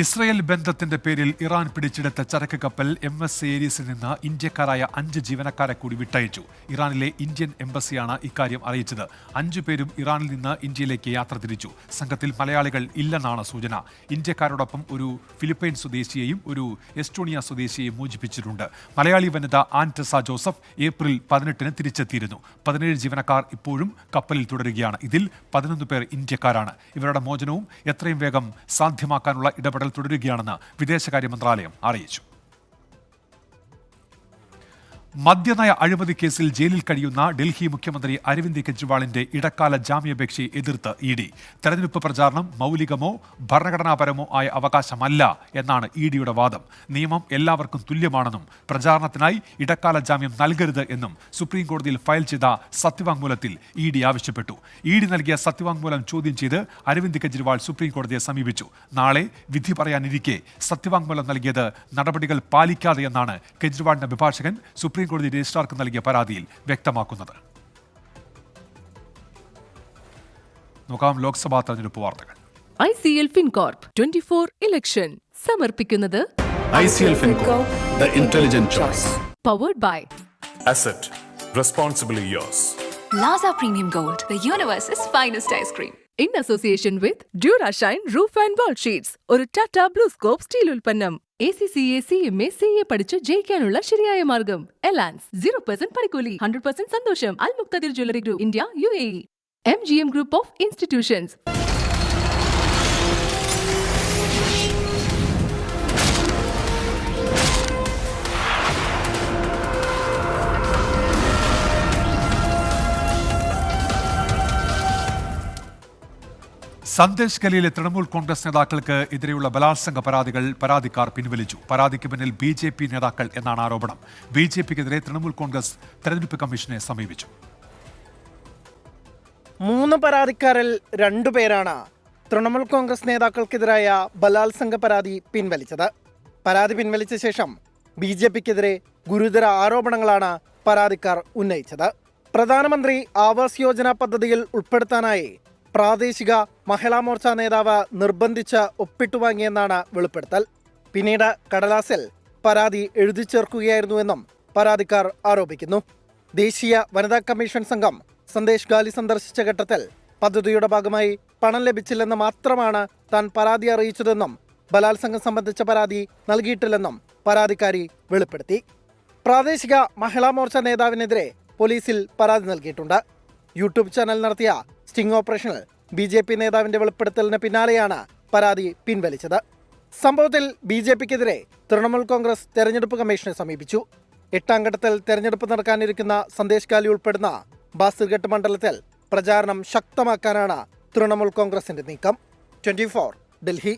ഇസ്രയേൽ ബന്ധത്തിന്റെ പേരിൽ ഇറാൻ പിടിച്ചെടുത്ത ചരക്ക് കപ്പൽ MS ഏരീസിൽ നിന്ന് ഇന്ത്യക്കാരായ 5 ജീവനക്കാരെ കൂടി വിട്ടയച്ചു. ഇറാനിലെ ഇന്ത്യൻ എംബസിയാണ് ഇക്കാര്യം അറിയിച്ചത്. 5 പേരും ഇറാനിൽ നിന്ന് ഇന്ത്യയിലേക്ക് യാത്ര തിരിച്ചു. സംഘത്തിൽ മലയാളികൾ ഇല്ലെന്നാണ് സൂചന. ഇന്ത്യക്കാരോടൊപ്പം ഒരു ഫിലിപ്പൈൻ സ്വദേശിയെയും ഒരു എസ്റ്റോണിയ സ്വദേശിയെയും മോചിപ്പിച്ചിട്ടുണ്ട്. മലയാളി വനിത ആൻറ്റസ ജോസഫ് ഏപ്രിൽ 18-ന് തിരിച്ചെത്തിയിരുന്നു. 17 ജീവനക്കാർ ഇപ്പോഴും കപ്പലിൽ തുടരുകയാണ്. ഇതിൽ 11 പേർ ഇന്ത്യക്കാരാണ്. ഇവരുടെ മോചനവും എത്രയും വേഗം സാധ്യമാക്കാനുള്ള ഇടപെടൽ തുടരുകയാണെന്ന് വിദേശകാര്യ മന്ത്രാലയം അറിയിച്ചു. മദ്യനയ അഴിമതി കേസിൽ ജയിലിൽ കഴിയുന്ന ഡൽഹി മുഖ്യമന്ത്രി അരവിന്ദ് കെജ്രിവാളിന്റെ ഇടക്കാല ജാമ്യാപേക്ഷയെ എതിർത്ത് ED. തെരഞ്ഞെടുപ്പ് പ്രചാരണം മൗലികമോ ഭരണഘടനാപരമോ ആയ അവകാശമല്ല എന്നാണ് EDയുടെ വാദം. നിയമം എല്ലാവർക്കും തുല്യമാണെന്നും പ്രചാരണത്തിനായി ഇടക്കാല ജാമ്യം നൽകരുത് എന്നും സുപ്രീം കോടതിയിൽ ഫയൽ ചെയ്ത സത്യവാങ്മൂലത്തിൽ ED ആവശ്യപ്പെട്ടു. ED നൽകിയ സത്യവാങ്മൂലം ചോദ്യം ചെയ്ത് അരവിന്ദ് കെജ്രിവാൾ സുപ്രീം കോടതിയെ സമീപിച്ചു. നാളെ വിധി പറയാനിരിക്കെ സത്യവാങ്മൂലം നൽകിയത് നടപടികൾ പാലിക്കാതെയെന്നാണ് കെജ്രിവാളിന്റെ അഭിഭാഷകൻ സുപ്രീം കോടതി രജിസ്ട്രാർക്ക് നൽകിയ പരാതിയിൽ വ്യക്തമാക്കുന്നത്. നോക്കാം ലോക്സഭാ തെരഞ്ഞെടുപ്പ് വാർത്തകൾ. ICL FinCorp 24 ഇലക്ഷൻ സമർപ്പിക്കുന്നത് ICL FinCorp, the intelligent choice. Powered by Asset, responsibly yours. Laza Premium Gold, the universe's finest ice cream. In association with Durashine Roof and Wall Sheets, ഒരു ടാറ്റ BlueScope സ്റ്റീൽ ഉൽപ്പന്നം. ACCA CMA CA പഠിച്ച് ജയിക്കാനുള്ള ശരിയായ മാർഗം. എലാൻസ് 0% പണിക്കൂലി, 100% സന്തോഷം. Al Muqtadir jewellery group India UAE. MGM group of institutions. സന്ദേശ് ഗലിയിലെ തൃണമൂൽ കോൺഗ്രസ് നേതാക്കൾക്ക് എതിരെയുള്ള ബലാത്സംഗ പരാതിക്കാർ പിൻവലിച്ചു. പരാതിക്ക് പിന്നിൽ BJP നേതാക്കൾ എന്നാണ് ആരോപണം. BJPക്കെതിരെ തൃണമൂൽ കോൺഗ്രസ് തെരഞ്ഞെടുപ്പ് കമ്മീഷനെ സമീപിച്ചു. 3 പരാതിക്കാരിൽ 2 പേരാണ് തൃണമൂൽ കോൺഗ്രസ് നേതാക്കൾക്കെതിരായ ബലാത്സംഗ പരാതി പിൻവലിച്ചത്. പരാതി പിൻവലിച്ച ശേഷം BJPക്കെതിരെ ഗുരുതര ആരോപണങ്ങളാണ് പരാതിക്കാർ ഉന്നയിച്ചത്. പ്രധാനമന്ത്രി ആവാസ് യോജന പദ്ധതിയിൽ ഉൾപ്പെടുത്താനായി പ്രാദേശിക മഹിളാ മോർച്ച നേതാവ് നിർബന്ധിച്ച് ഒപ്പിട്ടുവാങ്ങിയെന്നാണ് വെളിപ്പെടുത്തൽ. പിന്നീട് കടലാസിൽ പരാതി എഴുതി ചേർക്കുകയായിരുന്നുവെന്നും പരാതിക്കാർ ആരോപിക്കുന്നു. ദേശീയ വനിതാ കമ്മീഷൻ സംഘം സന്ദേശ് ഗാലി സന്ദർശിച്ച ഘട്ടത്തിൽ പദ്ധതിയുടെ ഭാഗമായി പണം ലഭിച്ചില്ലെന്ന് മാത്രമാണ് താൻ പരാതി അറിയിച്ചതെന്നും ബലാത്സംഗം സംബന്ധിച്ച പരാതി നൽകിയിട്ടില്ലെന്നും പരാതിക്കാരി വെളിപ്പെടുത്തി. പ്രാദേശിക മഹിളാ മോർച്ച നേതാവിനെതിരെ പോലീസിൽ പരാതി നൽകിയിട്ടുണ്ട്. യൂട്യൂബ് ചാനൽ നടത്തിയ സ്റ്റിംഗ് ഓപ്പറേഷനിൽ BJP നേതാവിന്റെ വെളിപ്പെടുത്തലിന് പിന്നാലെയാണ് പരാതി പിൻവലിച്ചത്. സംഭവത്തിൽ BJPക്കെതിരെ തൃണമൂൽ കോൺഗ്രസ് തെരഞ്ഞെടുപ്പ് കമ്മീഷനെ സമീപിച്ചു. 8ാം ഘട്ടത്തിൽ തെരഞ്ഞെടുപ്പ് നടക്കാനിരിക്കുന്ന സന്ദേശ് ഗാലി ഉൾപ്പെടുന്ന ബാസിർഘട്ട് മണ്ഡലത്തിൽ പ്രചാരണം ശക്തമാക്കാനാണ് തൃണമൂൽ കോൺഗ്രസിന്റെ നീക്കം. 24 ഡൽഹി.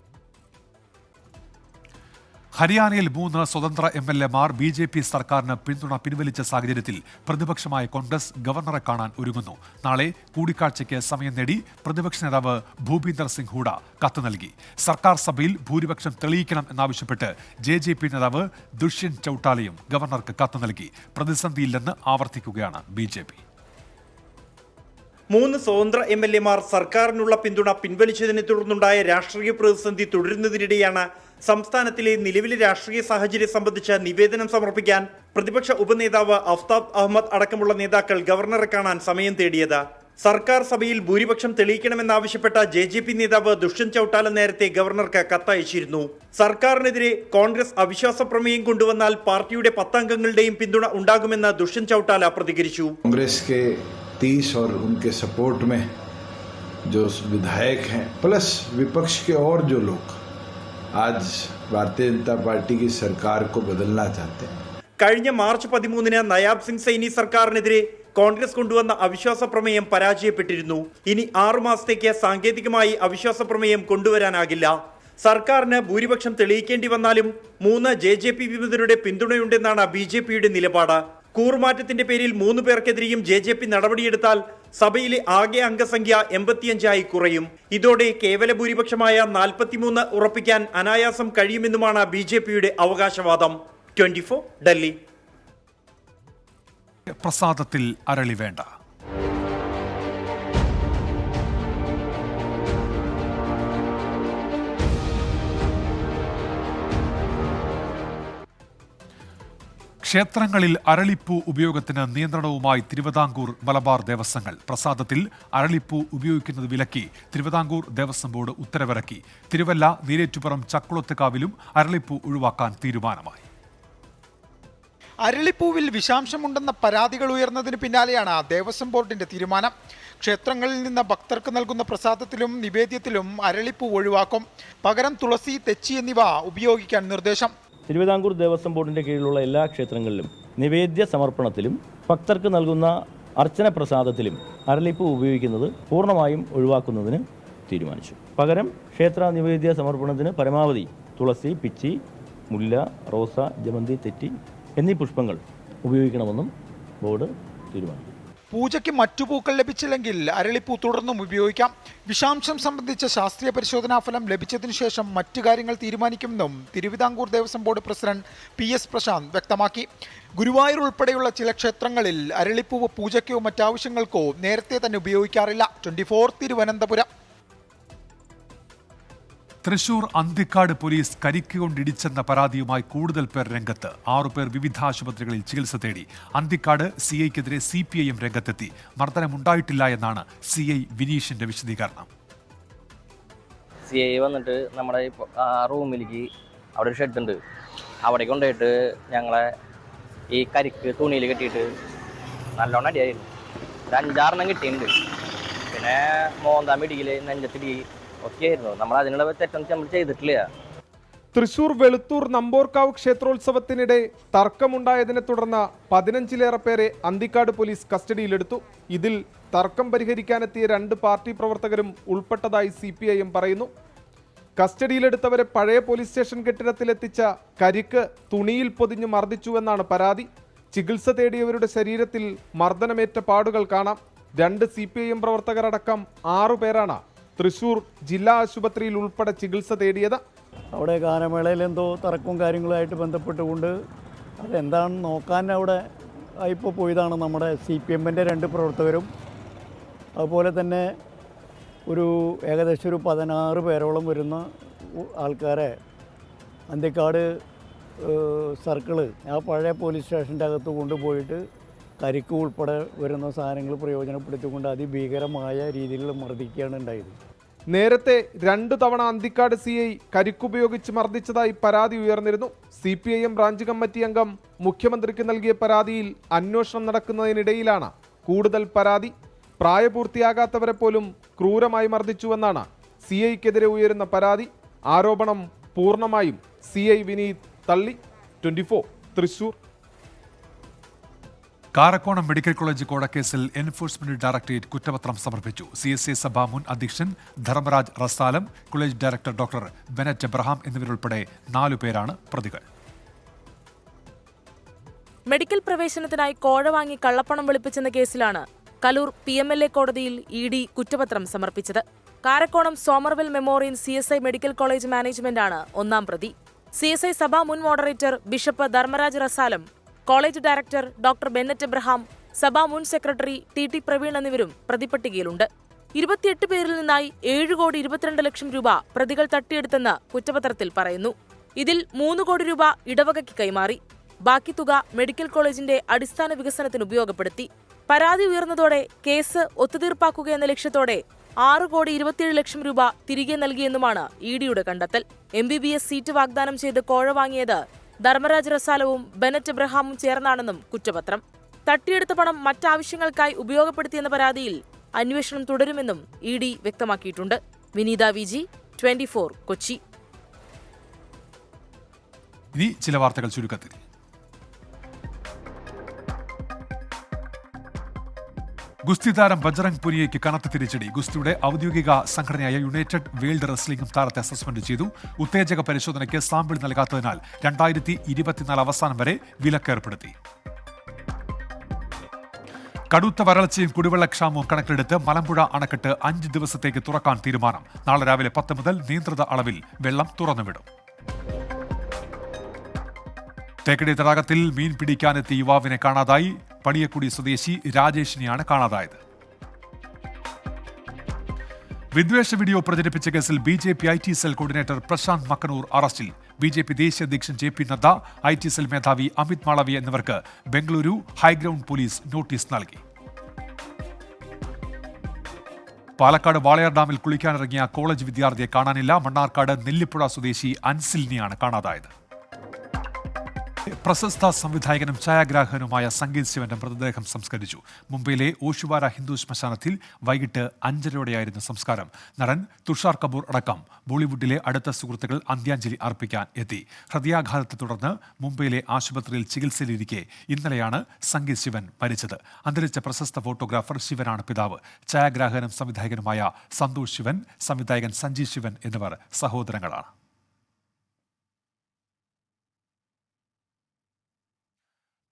ഹരിയാനയിൽ 3 സ്വതന്ത്ര MLAമാർ BJP സർക്കാരിന് പിന്തുണ പിൻവലിച്ച സാഹചര്യത്തിൽ പ്രതിപക്ഷമായ കോൺഗ്രസ് ഗവർണറെ കാണാൻ ഒരുങ്ങുന്നു. നാളെ കൂടിക്കാഴ്ചയ്ക്ക് സമയം നേടി പ്രതിപക്ഷ നേതാവ് ഭൂപീന്ദർ സിംഗ് ഹൂഡ കത്ത് നൽകി. സർക്കാർ സഭയിൽ ഭൂരിപക്ഷം തെളിയിക്കണം എന്നാവശ്യപ്പെട്ട് JJP നേതാവ് ദുഷ്യന്ത് ചൌട്ടാലയും ഗവർണർക്ക് കത്ത് നൽകി. പ്രതിസന്ധിയില്ലെന്ന് ആവർത്തിക്കുകയാണ് BJP. 3 സ്വതന്ത്ര MLAമാർ സർക്കാരിനുള്ള പിന്തുണ പിൻവലിച്ചതിനെ തുടർന്നുണ്ടായ രാഷ്ട്രീയ പ്രതിസന്ധി തുടരുന്നതിനിടെയാണ് സംസ്ഥാനത്തിലെ നിലവിലെ രാഷ്ട്രീയ സാഹചര്യം സംബന്ധിച്ച് നിവേദനം സമർപ്പിക്കാൻ പ്രതിപക്ഷ ഉപനേതാവ് അഫ്താബ് അഹമ്മദ് അടക്കമുള്ള നേതാക്കൾ ഗവർണറെ കാണാൻ സമയം തേടിയത്. സർക്കാർ സഭയിൽ ഭൂരിപക്ഷം തെളിയിക്കണമെന്നാവശ്യപ്പെട്ട JJP നേതാവ് ദുഷ്യന്ത് ചൌട്ടാല നേരത്തെ ഗവർണർക്ക് കത്തയച്ചിരുന്നു. സർക്കാരിനെതിരെ കോൺഗ്രസ് അവിശ്വാസ പ്രമേയം കൊണ്ടുവന്നാൽ പാർട്ടിയുടെ 10 അംഗങ്ങളുടെയും പിന്തുണ ഉണ്ടാകുമെന്ന് ദുഷ്യന്ത് ചൌട്ടാല പ്രതികരിച്ചു. 30 और उनके सपोर्ट में जो विधायक हैं प्लस विपक्ष के और जो लोग आज भारतीय जनता पार्टी की सरकार को बदलना चाहते हैं. കഴിഞ്ഞ മാർച്ച് 13-ന് നയാബ് സിംഗ് സൈനി സർക്കാരിനെതിരെ കോൺഗ്രസ് കൊണ്ടുവന്ന അവിശ്വാസ പ്രമേയം പരാജയപ്പെട്ടിരുന്നു. ഇനി 6 മാസത്തേക്ക് സാങ്കേതികമായി അവിശ്വാസ പ്രമേയം കൊണ്ടുവരാനാകില്ല. സർക്കാരിന് ഭൂരിപക്ഷം തെളിയിക്കേണ്ടി വന്നാലും 3 JJP വിമതരുടെ പിന്തുണയുണ്ടെന്നാണ് BJPയുടെ നിലപാട്. കൂറുമാറ്റത്തിന്റെ പേരിൽ 3 പേർക്കെതിരെയും JJP നടപടിയെടുത്താൽ സഭയിലെ ആകെ അംഗസംഖ്യ 85 കുറയും. ഇതോടെ കേവല ഭൂരിപക്ഷമായ 43 ഉറപ്പിക്കാൻ അനായാസം കഴിയുമെന്നുമാണ് BJPയുടെ അവകാശവാദം. 24 ഡൽഹി. പ്രസാദത്തിൽ അരളി വേണ്ട. ക്ഷേത്രങ്ങളിൽ അരളിപ്പൂ ഉപയോഗത്തിന് നിയന്ത്രണവുമായി തിരുവിതാംകൂർ മലബാർ ദേവസ്വങ്ങൾ. പ്രസാദത്തിൽ അരളിപ്പൂ ഉപയോഗിക്കുന്നത് വിലക്കി തിരുവിതാംകൂർ ദേവസ്വം ബോർഡ് ഉത്തരവിറക്കി. തിരുവല്ല, നീരേറ്റുപുറം, ചക്കുളത്തുകാവിലും അരളിപ്പൂ ഒഴിവാക്കാൻ തീരുമാനമായി. അരളിപ്പൂവിൽ വിഷാംശമുണ്ടെന്ന പരാതികൾ ഉയർന്നതിന് പിന്നാലെയാണ് ദേവസ്വം ബോർഡിന്റെ തീരുമാനം. ക്ഷേത്രങ്ങളിൽ നിന്ന് ഭക്തർക്ക് നൽകുന്ന പ്രസാദത്തിലും നിവേദ്യത്തിലും അരളിപ്പൂ ഒഴിവാക്കും. പകരം തുളസി, തെച്ചി എന്നിവ ഉപയോഗിക്കാൻ നിർദ്ദേശം. തിരുവിതാംകൂർ ദേവസ്വം ബോർഡിൻ്റെ കീഴിലുള്ള എല്ലാ ക്ഷേത്രങ്ങളിലും നിവേദ്യ സമർപ്പണത്തിലും ഭക്തർക്ക് നൽകുന്ന അർച്ചന പ്രസാദത്തിലും അരളിപ്പൂ ഉപയോഗിക്കുന്നത് പൂർണ്ണമായും ഒഴിവാക്കുന്നതിന് തീരുമാനിച്ചു. പകരം ക്ഷേത്ര നിവേദ്യ സമർപ്പണത്തിന് പരമാവധി തുളസി, പിച്ചി, മുല്ല, റോസ, ജമന്തി, തെറ്റി എന്നീ പുഷ്പങ്ങൾ ഉപയോഗിക്കണമെന്നും ബോർഡ് തീരുമാനിച്ചു. പൂജയ്ക്ക് മറ്റു പൂക്കൾ ലഭിച്ചില്ലെങ്കിൽ അരളിപ്പൂ തുടർന്നും ഉപയോഗിക്കാം. വിഷാംശം സംബന്ധിച്ച ശാസ്ത്രീയ പരിശോധനാ ഫലം ലഭിച്ചതിനു ശേഷം മറ്റു കാര്യങ്ങൾ തീരുമാനിക്കുമെന്നും Thiruvithamkoor Devaswom board president PS Prasanth വ്യക്തമാക്കി. ഗുരുവായൂർ ഉൾപ്പെടെയുള്ള ചില ക്ഷേത്രങ്ങളിൽ അരളിപ്പൂവ് പൂജയ്ക്കോ മറ്റാവശ്യങ്ങൾക്കോ നേരത്തെ തന്നെ ഉപയോഗിക്കാറില്ല. 24 തിരുവനന്തപുരം. തൃശൂർ അന്തിക്കാട് പോലീസ് കരിക്ക് കൊണ്ടിടിച്ചെന്ന പരാതിയുമായി കൂടുതൽ പേർ രംഗത്ത്. 6 പേർ വിവിധ ആശുപത്രികളിൽ ചികിത്സ തേടി. അന്തിക്കാട് CIക്കെതിരെ CPIM രംഗത്തെത്തി. മർദ്ദനമുണ്ടായിട്ടില്ല എന്നാണ് CI വിനീഷിന്റെ വിശദീകരണം. CI വന്നിട്ട് നമ്മുടെ റൂമിലേക്ക് അവിടെ ഒരു ഷെഡ് ഉണ്ട്, അവിടെ കൊണ്ടുപോയിട്ട് ഞങ്ങളെ ഈ കരിക്ക് തുണിയിൽ കെട്ടിയിട്ട് നല്ലോണം അടിയായിരുന്നു. ഒരു 5-6 കിട്ടിയിട്ടുണ്ട്. പിന്നെ മോന്താ മിടിയിൽ നെഞ്ചത്തിടി ഒക്കെയായിരുന്നു. നമ്മൾ അതിനുള്ള തെറ്റൊന്നും നമ്മൾ ചെയ്തിട്ടില്ല. തൃശൂർ വെളുത്തൂർ നമ്പോർക്കാവ് ക്ഷേത്രോത്സവത്തിനിടെ തർക്കമുണ്ടായതിനെ തുടർന്ന് 15ലേറെ പേരെ അന്തിക്കാട് പോലീസ് കസ്റ്റഡിയിലെടുത്തു. ഇതിൽ തർക്കം പരിഹരിക്കാനെത്തിയ 2 പാർട്ടി പ്രവർത്തകരും ഉൾപ്പെട്ടതായി CPIM പറയുന്നു. കസ്റ്റഡിയിലെടുത്തവരെ പഴയ പോലീസ് സ്റ്റേഷൻ കെട്ടിടത്തിലെത്തിച്ച കരിക്ക് തുണിയിൽ പൊതിഞ്ഞ് മർദ്ദിച്ചുവെന്നാണ് പരാതി. ചികിത്സ തേടിയവരുടെ ശരീരത്തിൽ മർദ്ദനമേറ്റ പാടുകൾ കാണാം. 2 CPIM പ്രവർത്തകരടക്കം 6 പേരാണ് തൃശൂർ ജില്ലാ ആശുപത്രിയിൽ ഉൾപ്പെടെ ചികിത്സ തേടിയത്. അവിടെ ഗാനമേളയിൽ എന്തോ തർക്കവും കാര്യങ്ങളുമായിട്ട് ബന്ധപ്പെട്ടുകൊണ്ട് അതെന്താണെന്ന് നോക്കാൻ അവിടെ ഇപ്പോൾ പോയതാണ് നമ്മുടെ CPMൻ്റെ 2 പ്രവർത്തകരും. അതുപോലെ തന്നെ ഏകദേശം ഒരു 16 പേരോളം വരുന്ന ആൾക്കാരെ അന്തിക്കാട് സർക്കിള് ആ പഴയ പോലീസ് സ്റ്റേഷൻ്റെ അകത്ത് കൊണ്ടുപോയിട്ട് കരിക്ക് ഉൾപ്പെടെ വരുന്ന സാധനങ്ങൾ പ്രയോജനപ്പെടുത്തിക്കൊണ്ട് അതിഭീകരമായ രീതിയിൽ മർദ്ദിക്കുകയാണ് ഉണ്ടായത്. നേരത്തെ 2 തവണ അന്തിക്കാട് CI കരിക്കുപയോഗിച്ച് മർദ്ദിച്ചതായി പരാതി ഉയർന്നിരുന്നു. CPIM ബ്രാഞ്ച് കമ്മിറ്റി അംഗം മുഖ്യമന്ത്രിക്ക് നൽകിയ പരാതിയിൽ അന്വേഷണം നടക്കുന്നതിനിടയിലാണ് കൂടുതൽ പരാതി. പ്രായപൂർത്തിയാകാത്തവരെ പോലും ക്രൂരമായി മർദ്ദിച്ചുവെന്നാണ് CIക്കെതിരെ ഉയരുന്ന പരാതി. ആരോപണം പൂർണ്ണമായും CI വിനീത് തള്ളി. 24 തൃശൂർ. കാരക്കോണം മെഡിക്കൽ കോളേജ് കോഴക്കേസിൽ എൻഫോഴ്സ്മെന്റ് ഡയറക്ടറേറ്റ് കുറ്റപത്രം സമർപ്പിച്ചു. CSA സഭ മുൻ അധ്യക്ഷൻ Dharmaraj Rasalam, college director doctor Bennet Abraham എന്നിവരുൾപ്പെടെ 4 പേരാണ് പ്രതികൾ. മെഡിക്കൽ പ്രവേശനത്തിനായി കോഴ വാങ്ങി കള്ളപ്പണം വെളുപ്പിച്ചെന്ന കേസിലാണ് കലൂർ PMLA കോടതിയിൽ ED കുറ്റപത്രം സമർപ്പിച്ചത്. Karakonam Somervell memorial CSI medical college മാനേജ്മെന്റാണ് 1-ാം പ്രതി. CSI സഭ മുൻ moderator bishop Dharmaraj Rasalam, college director doctor Bennett Abraham, സഭാ മുൻ സെക്രട്ടറി TT പ്രവീൺ എന്നിവരും പ്രതിപട്ടികയിലുണ്ട്. 28 പേരിൽ നിന്നായി 7,22 ലക്ഷം രൂപ പ്രതികൾ തട്ടിയെടുത്തെന്ന് കുറ്റപത്രത്തിൽ പറയുന്നു. ഇതിൽ 3 കോടി രൂപ ഇടവകയ്ക്ക് കൈമാറി. ബാക്കി തുക മെഡിക്കൽ കോളേജിന്റെ അടിസ്ഥാന വികസനത്തിന് ഉപയോഗപ്പെടുത്തി. പരാതി ഉയർന്നതോടെ കേസ് ഒത്തുതീർപ്പാക്കുകയെന്ന ലക്ഷ്യത്തോടെ 6,27 ലക്ഷം രൂപ തിരികെ നൽകിയെന്നുമാണ് EDയുടെ കണ്ടെത്തൽ. MBBS സീറ്റ് വാഗ്ദാനം ചെയ്ത് കോഴ വാങ്ങിയത് ധർമ്മരാജ് റസാലവും ബെനറ്റ് എബ്രഹാമും ചേർന്നാണെന്നും കുറ്റപത്രം. തട്ടിയെടുത്ത പണം മറ്റാവശ്യങ്ങൾക്കായി ഉപയോഗപ്പെടുത്തിയെന്ന പരാതിയിൽ അന്വേഷണം തുടരുമെന്നും ED വ്യക്തമാക്കിയിട്ടുണ്ട്. വിനീത VG, 24 കൊച്ചി. ഇനി ചില വാർത്തകൾ ചുരുക്കത്തിൽ. ഗുസ്തി താരം ബജ്റംഗ് പുനിയയ്ക്ക് കനത്ത തിരിച്ചടി. ഗുസ്തിയുടെ ഔദ്യോഗിക സംഘടനയായ യുണൈറ്റഡ് വേൾഡ് റെസ്ലിംഗും താരത്തെ സസ്പെൻഡ് ചെയ്തു. ഉത്തേജക പരിശോധനയ്ക്ക് സാമ്പിൾ നൽകാത്തതിനാൽ 2024 അവസാനം വരെ വിലക്കേർപ്പെടുത്തി. കടുത്ത വരൾച്ചയും കുടിവെള്ളക്ഷാമവും കണക്കിലെടുത്ത് മലമ്പുഴ അണക്കെട്ട് 5 ദിവസത്തേക്ക് തുറക്കാൻ തീരുമാനം. നാളെ രാവിലെ 10 മുതൽ നിയന്ത്രിത അളവിൽ വെള്ളം തുറന്നുവിടും. തേക്കടി തടാകത്തിൽ മീൻ പിടിക്കാനെത്തിയ യുവാവിനെ കാണാതായി. പടിയക്കുടി സ്വദേശി രാജേഷിനെയാണ് കാണാതായത്. വിദ്വേഷ വീഡിയോ പ്രചരിപ്പിച്ച കേസിൽ BJP IT cell coordinator Prashanth Makkanoor അറസ്റ്റിൽ. BJP ദേശീയ അധ്യക്ഷൻ JP നദ്ദ, IT സെൽ മേധാവി അമിത് മാളവ്യ എന്നിവർക്ക് ബംഗളൂരു ഹൈഗ്രൗണ്ട് പോലീസ് നോട്ടീസ് നൽകി. പാലക്കാട് വാളയാർ ഡാമിൽ കുളിക്കാനിറങ്ങിയ കോളേജ് വിദ്യാർത്ഥിയെ കാണാനില്ല. മണ്ണാർക്കാട് നെല്ലിപ്പുഴ സ്വദേശി അൻസിലിനെയാണ് കാണാതായത്. പ്രശസ്ത സംവിധായകനും ഛായാഗ്രാഹകനുമായ സംഗീത് ശിവന്റെ മൃതദേഹം സംസ്കരിച്ചു. മുംബൈയിലെ ഓഷുവാര ഹിന്ദു ശ്മശാനത്തിൽ വൈകിട്ട് 5:30 സംസ്കാരം. നടൻ തുഷാർ കപൂർ അടക്കം ബോളിവുഡിലെ അടുത്ത സുഹൃത്തുക്കൾ അന്ത്യാഞ്ജലി അർപ്പിക്കാൻ എത്തി. ഹൃദയാഘാതത്തെ തുടർന്ന് മുംബൈയിലെ ആശുപത്രിയിൽ ചികിത്സയിലിരിക്കെ ഇന്നലെയാണ് സംഗീത് ശിവൻ മരിച്ചത്. അന്തരിച്ച പ്രശസ്ത ഫോട്ടോഗ്രാഫർ ശിവനാണ് പിതാവ്. ഛായാഗ്രാഹകനും സംവിധായകനുമായ സന്തോഷ് ശിവൻ, സംവിധായകൻ സഞ്ജീവ് ശിവൻ എന്നിവർ സഹോദരങ്ങളാണ്.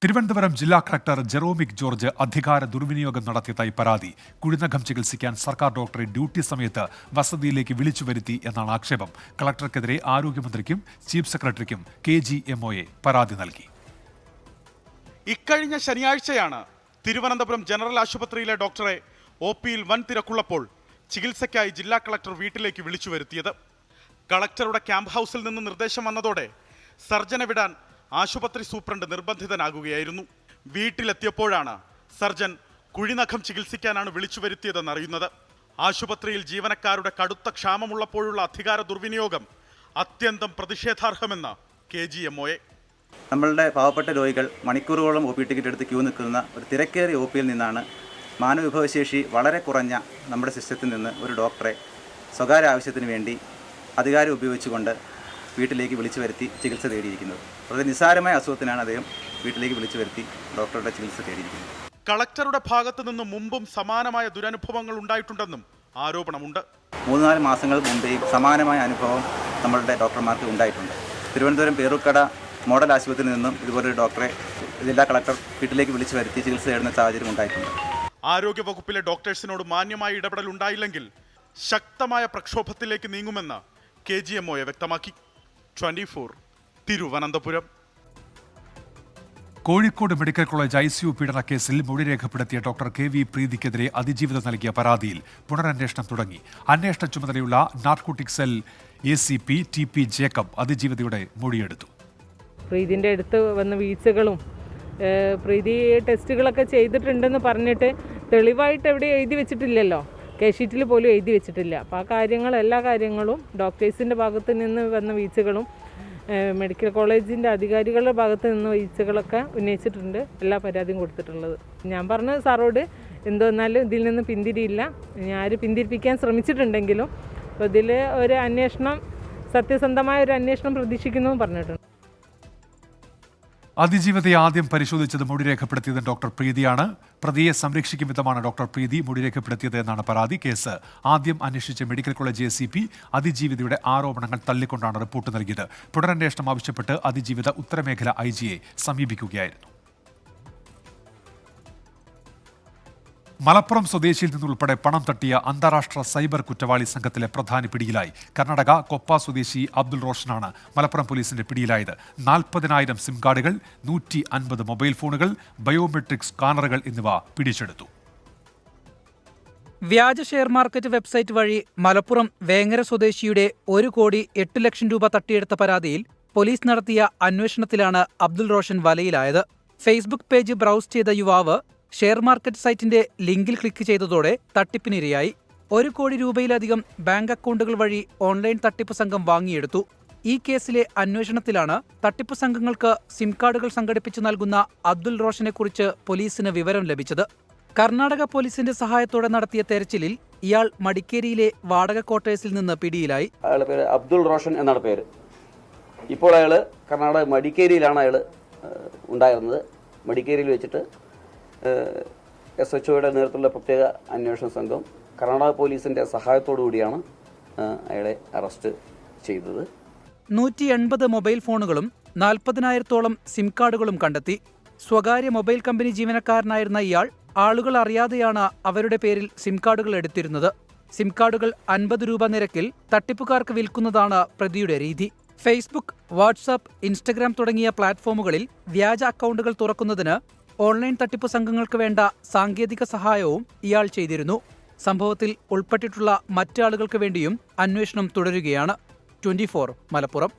തിരുവനന്തപുരം ജില്ലാ കളക്ടർ ജെറോമിക് ജോർജ് അധികാര ദുർവിനിയോഗം നടത്തിയതായി പരാതി. കുഴിനഖം ചികിത്സിക്കാൻ സർക്കാർ ഡോക്ടറെ ഡ്യൂട്ടി സമയത്ത് വസതിയിലേക്ക് വിളിച്ചു വരുത്തി എന്നാണ് ആക്ഷേപം. കളക്ടർക്കെതിരെ ആരോഗ്യമന്ത്രിക്കും ചീഫ് സെക്രട്ടറിക്കും KGMOA പരാതി നൽകി. ഇക്കഴിഞ്ഞ ശനിയാഴ്ചയാണ് തിരുവനന്തപുരം ജനറൽ ആശുപത്രിയിലെ ഡോക്ടറെ OPയിൽ വൻ തിരക്കുള്ളപ്പോൾ ചികിത്സയ്ക്കായി ജില്ലാ കളക്ടർ വീട്ടിലേക്ക് വിളിച്ചു വരുത്തിയത്. കളക്ടറുടെ ക്യാമ്പ് ഹൗസിൽ നിന്ന് നിർദ്ദേശം വന്നതോടെ സർജനെ വിടാൻ ആശുപത്രി സൂപ്രണ്ട് നിർബന്ധിതനാകുകയായിരുന്നു. വീട്ടിലെത്തിയപ്പോഴാണ് സർജൻ കുഴിനഖം ചികിത്സിക്കാനാണ് വിളിച്ചു വരുത്തിയതെന്നറിയുന്നത്. ആശുപത്രിയിൽ ജീവനക്കാരുടെ കടുത്ത ക്ഷാമമുള്ളപ്പോഴുള്ള അധികാര ദുർവിനിയോഗം അത്യന്തം പ്രതിഷേധാർഹമെന്ന് KGMOA. നമ്മളുടെ പാവപ്പെട്ട രോഗികൾ മണിക്കൂറുകളോളം OP ടിക്കറ്റ് എടുത്ത് ക്യൂ നിൽക്കുന്ന ഒരു തിരക്കേറിയ OPയിൽ നിന്നാണ് മാനവവിഭവശേഷി വളരെ കുറഞ്ഞ നമ്മുടെ സിസ്റ്റത്തിൽ നിന്ന് ഒരു ഡോക്ടറെ സ്വകാര്യ ആവശ്യത്തിന് വേണ്ടി അധികാരം ഉപയോഗിച്ചുകൊണ്ട് വീട്ടിലേക്ക് വിളിച്ചു വരുത്തി ചികിത്സ തേടിയിരിക്കുന്നത്. വളരെ നിസ്സാരമായ അസുഖത്തിനാണ് അദ്ദേഹം വീട്ടിലേക്ക് വിളിച്ചു വരുത്തി ഡോക്ടറുടെ ചികിത്സ തേടിയിരിക്കുന്നത്. കളക്ടറുടെ ഭാഗത്തു നിന്ന് മുമ്പും സമാനമായ ദുരനുഭവങ്ങൾ ഉണ്ടായിട്ടുണ്ടെന്നും ആരോപണമുണ്ട്. 3-4 മാസങ്ങൾ മുമ്പേ സമാനമായ അനുഭവം നമ്മളുടെ ഡോക്ടർമാർക്ക് ഉണ്ടായിട്ടുണ്ട്. തിരുവനന്തപുരം പേറുക്കട മോഡൽ ആശുപത്രിയിൽ നിന്നും ഇതുപോലൊരു ഡോക്ടറെ ജില്ലാ കളക്ടർ വീട്ടിലേക്ക് വിളിച്ചു വരുത്തി ചികിത്സ തേടുന്ന സാഹചര്യം ഉണ്ടായിട്ടുണ്ട്. ആരോഗ്യവകുപ്പിലെ ഡോക്ടേഴ്സിനോട് മാന്യമായ ഇടപെടൽ ഉണ്ടായില്ലെങ്കിൽ ശക്തമായ പ്രക്ഷോഭത്തിലേക്ക് നീങ്ങുമെന്ന് KGMOA വ്യക്തമാക്കി. 24 Thiruvananthapuram. Kozhikode medical college ICU പീഡന കേസിൽ മൊഴി രേഖപ്പെടുത്തിയ ഡോക്ടർ KV പ്രീതിക്കെതിരെ അതിജീവിത നൽകിയ പരാതിയിൽ പുനരന്വേഷണം തുടങ്ങി. അന്വേഷണ ചുമതലയുള്ള narcotic cell ACP TP Jacob അതിജീവിതയുടെ മൊഴിയെടുത്തു. പ്രീതിൻ്റെ അടുത്ത് വന്ന വീഴ്ചകളും പ്രീതി ടെസ്റ്റുകളൊക്കെ ചെയ്തിട്ടുണ്ടെന്ന് പറഞ്ഞിട്ട് തെളിവായിട്ട് എവിടെ എഴുതി വെച്ചിട്ടില്ലല്ലോ. കേസ് പോലും എഴുതി വെച്ചിട്ടില്ല. അപ്പോൾ എല്ലാ കാര്യങ്ങളും ഡോക്ടേഴ്സിൻ്റെ ഭാഗത്ത് നിന്ന് വന്ന വീഴ്ചകളും മെഡിക്കൽ കോളേജിൻ്റെ അധികാരികളുടെ ഭാഗത്ത് നിന്ന് വീഴ്ചകളൊക്കെ ഉന്നയിച്ചിട്ടുണ്ട്. എല്ലാ പരാതിയും കൊടുത്തിട്ടുള്ളത്. ഞാൻ പറഞ്ഞ സാറോട് എന്തോന്നാലും ഇതിൽ നിന്ന് പിന്തിരിയില്ല. ഞാൻ പിന്തിരിപ്പിക്കാൻ ശ്രമിച്ചിട്ടുണ്ടെങ്കിലും അപ്പോൾ ഇതിൽ ഒരു അന്വേഷണം, സത്യസന്ധമായ ഒരു അന്വേഷണം പ്രതീക്ഷിക്കുന്നു പറഞ്ഞിട്ടുണ്ട്. അതിജീവിതയെ ആദ്യം പരിശോധിച്ചത് മൊഴി രേഖപ്പെടുത്തിയത് ഡോക്ടർ പ്രീതിയാണ്. പ്രതിയെ സംരക്ഷിക്കും വിധമാണ് ഡോക്ടർ പ്രീതി മൊഴി രേഖപ്പെടുത്തിയത് എന്നാണ് പരാതി. കേസ് ആദ്യം അന്വേഷിച്ച മെഡിക്കൽ കോളേജ് ACP അതിജീവിതയുടെ ആരോപണങ്ങൾ തള്ളിക്കൊണ്ടാണ് റിപ്പോർട്ട് നൽകിയത്. പുനരന്വേഷണം ആവശ്യപ്പെട്ട് അതിജീവിത ഉത്തരമേഖല IGയെ സമീപിക്കുകയായിരുന്നു. മലപ്പുറം സ്വദേശിയിൽ നിന്നുൾപ്പെടെ പണം തട്ടിയ അന്താരാഷ്ട്ര സൈബർ കുറ്റവാളി സംഘത്തിലെ പ്രധാനി പിടിയിലായി. കർണാടക കൊപ്പ സ്വദേശി അബ്ദുൾ റോഷനാണ് മലപ്പുറം പോലീസിന്റെ പിടിയിലായത്. 40,000 സിം കാർഡുകൾ, 150 മൊബൈൽ ഫോണുകൾ, ബയോമെട്രിക് സ്കാനറുകൾ എന്നിവ പിടിച്ചെടുത്തു. വ്യാജ ഷെയർ മാർക്കറ്റ് വെബ്സൈറ്റ് വഴി മലപ്പുറം വേങ്ങര സ്വദേശിയുടെ 1,08 ലക്ഷം രൂപ തട്ടിയെടുത്ത പരാതിയിൽ പോലീസ് നടത്തിയ അന്വേഷണത്തിലാണ് അബ്ദുൾ റോഷൻ വലയിലായത്. ഫേസ്ബുക്ക് പേജ് ബ്രൗസ് ചെയ്ത യുവാവ് ഷെയർ മാർക്കറ്റ് സൈറ്റിന്റെ ലിങ്കിൽ ക്ലിക്ക് ചെയ്തതോടെ തട്ടിപ്പിനിരയായി. 1 കോടി രൂപയിലധികം ബാങ്ക് അക്കൗണ്ടുകൾ വഴി ഓൺലൈൻ തട്ടിപ്പ് സംഘം വാങ്ങിയെടുത്തു. ഈ കേസിലെ അന്വേഷണത്തിലാണ് തട്ടിപ്പ് സംഘങ്ങൾക്ക് സിം കാർഡുകൾ സംഘടിപ്പിച്ചു നൽകുന്ന അബ്ദുൾ റോഷനെക്കുറിച്ച് പോലീസിന് വിവരം ലഭിച്ചത്. കർണാടക പോലീസിന്റെ സഹായത്തോടെ നടത്തിയ തെരച്ചിലിൽ ഇയാൾ മടിക്കേരിയിലെ വാടക ക്വാർട്ടേഴ്സിൽ നിന്ന് പിടിയിലായി. അയാളുടെ പേര് അബ്ദുൾ റോഷൻ എന്നാണ് പേര്. ഇപ്പോൾ അയാൾ കർണാടക മടിക്കേരിയിലാണ് അയാൾ ഉണ്ടായിരുന്നത്. മടിക്കേരിയിൽ വെച്ചിട്ട് SHOയുടെ നേതൃത്വത്തിലുള്ള പ്രത്യേക അന്വേഷണ സംഘം കർണാടക പോലീസിന്റെ സഹായത്തോടു കൂടിയാണ് അയാളെ അറസ്റ്റ് ചെയ്തത്. 180 മൊബൈൽ ഫോണുകളും 40,000-ഓളം സിം കാർഡുകളും കണ്ടെത്തി. സ്വകാര്യ മൊബൈൽ കമ്പനി ജീവനക്കാരനായിരുന്ന ഇയാൾ ആളുകൾ അറിയാതെയാണ് അവരുടെ പേരിൽ സിം കാർഡുകൾ എടുത്തിരുന്നത്. സിം കാർഡുകൾ 50 രൂപ നിരക്കിൽ തട്ടിപ്പുകാർക്ക് വിൽക്കുന്നതാണ് പ്രതിയുടെ രീതി. ഫേസ്ബുക്ക്, വാട്സാപ്പ്, ഇൻസ്റ്റഗ്രാം തുടങ്ങിയ പ്ലാറ്റ്ഫോമുകളിൽ വ്യാജ അക്കൗണ്ടുകൾ തുറക്കുന്നതിന് ഓൺലൈൻ തട്ടിപ്പു സംഘങ്ങൾക്ക് വേണ്ട സാങ്കേതിക സഹായവും ഇയാൾ ചെയ്തിരുന്നു. സംഭവത്തിൽ ഉൾപ്പെട്ടിട്ടുള്ള മറ്റാളുകൾക്ക് വേണ്ടിയും അന്വേഷണം തുടരുകയാണ്. 24 മലപ്പുറം.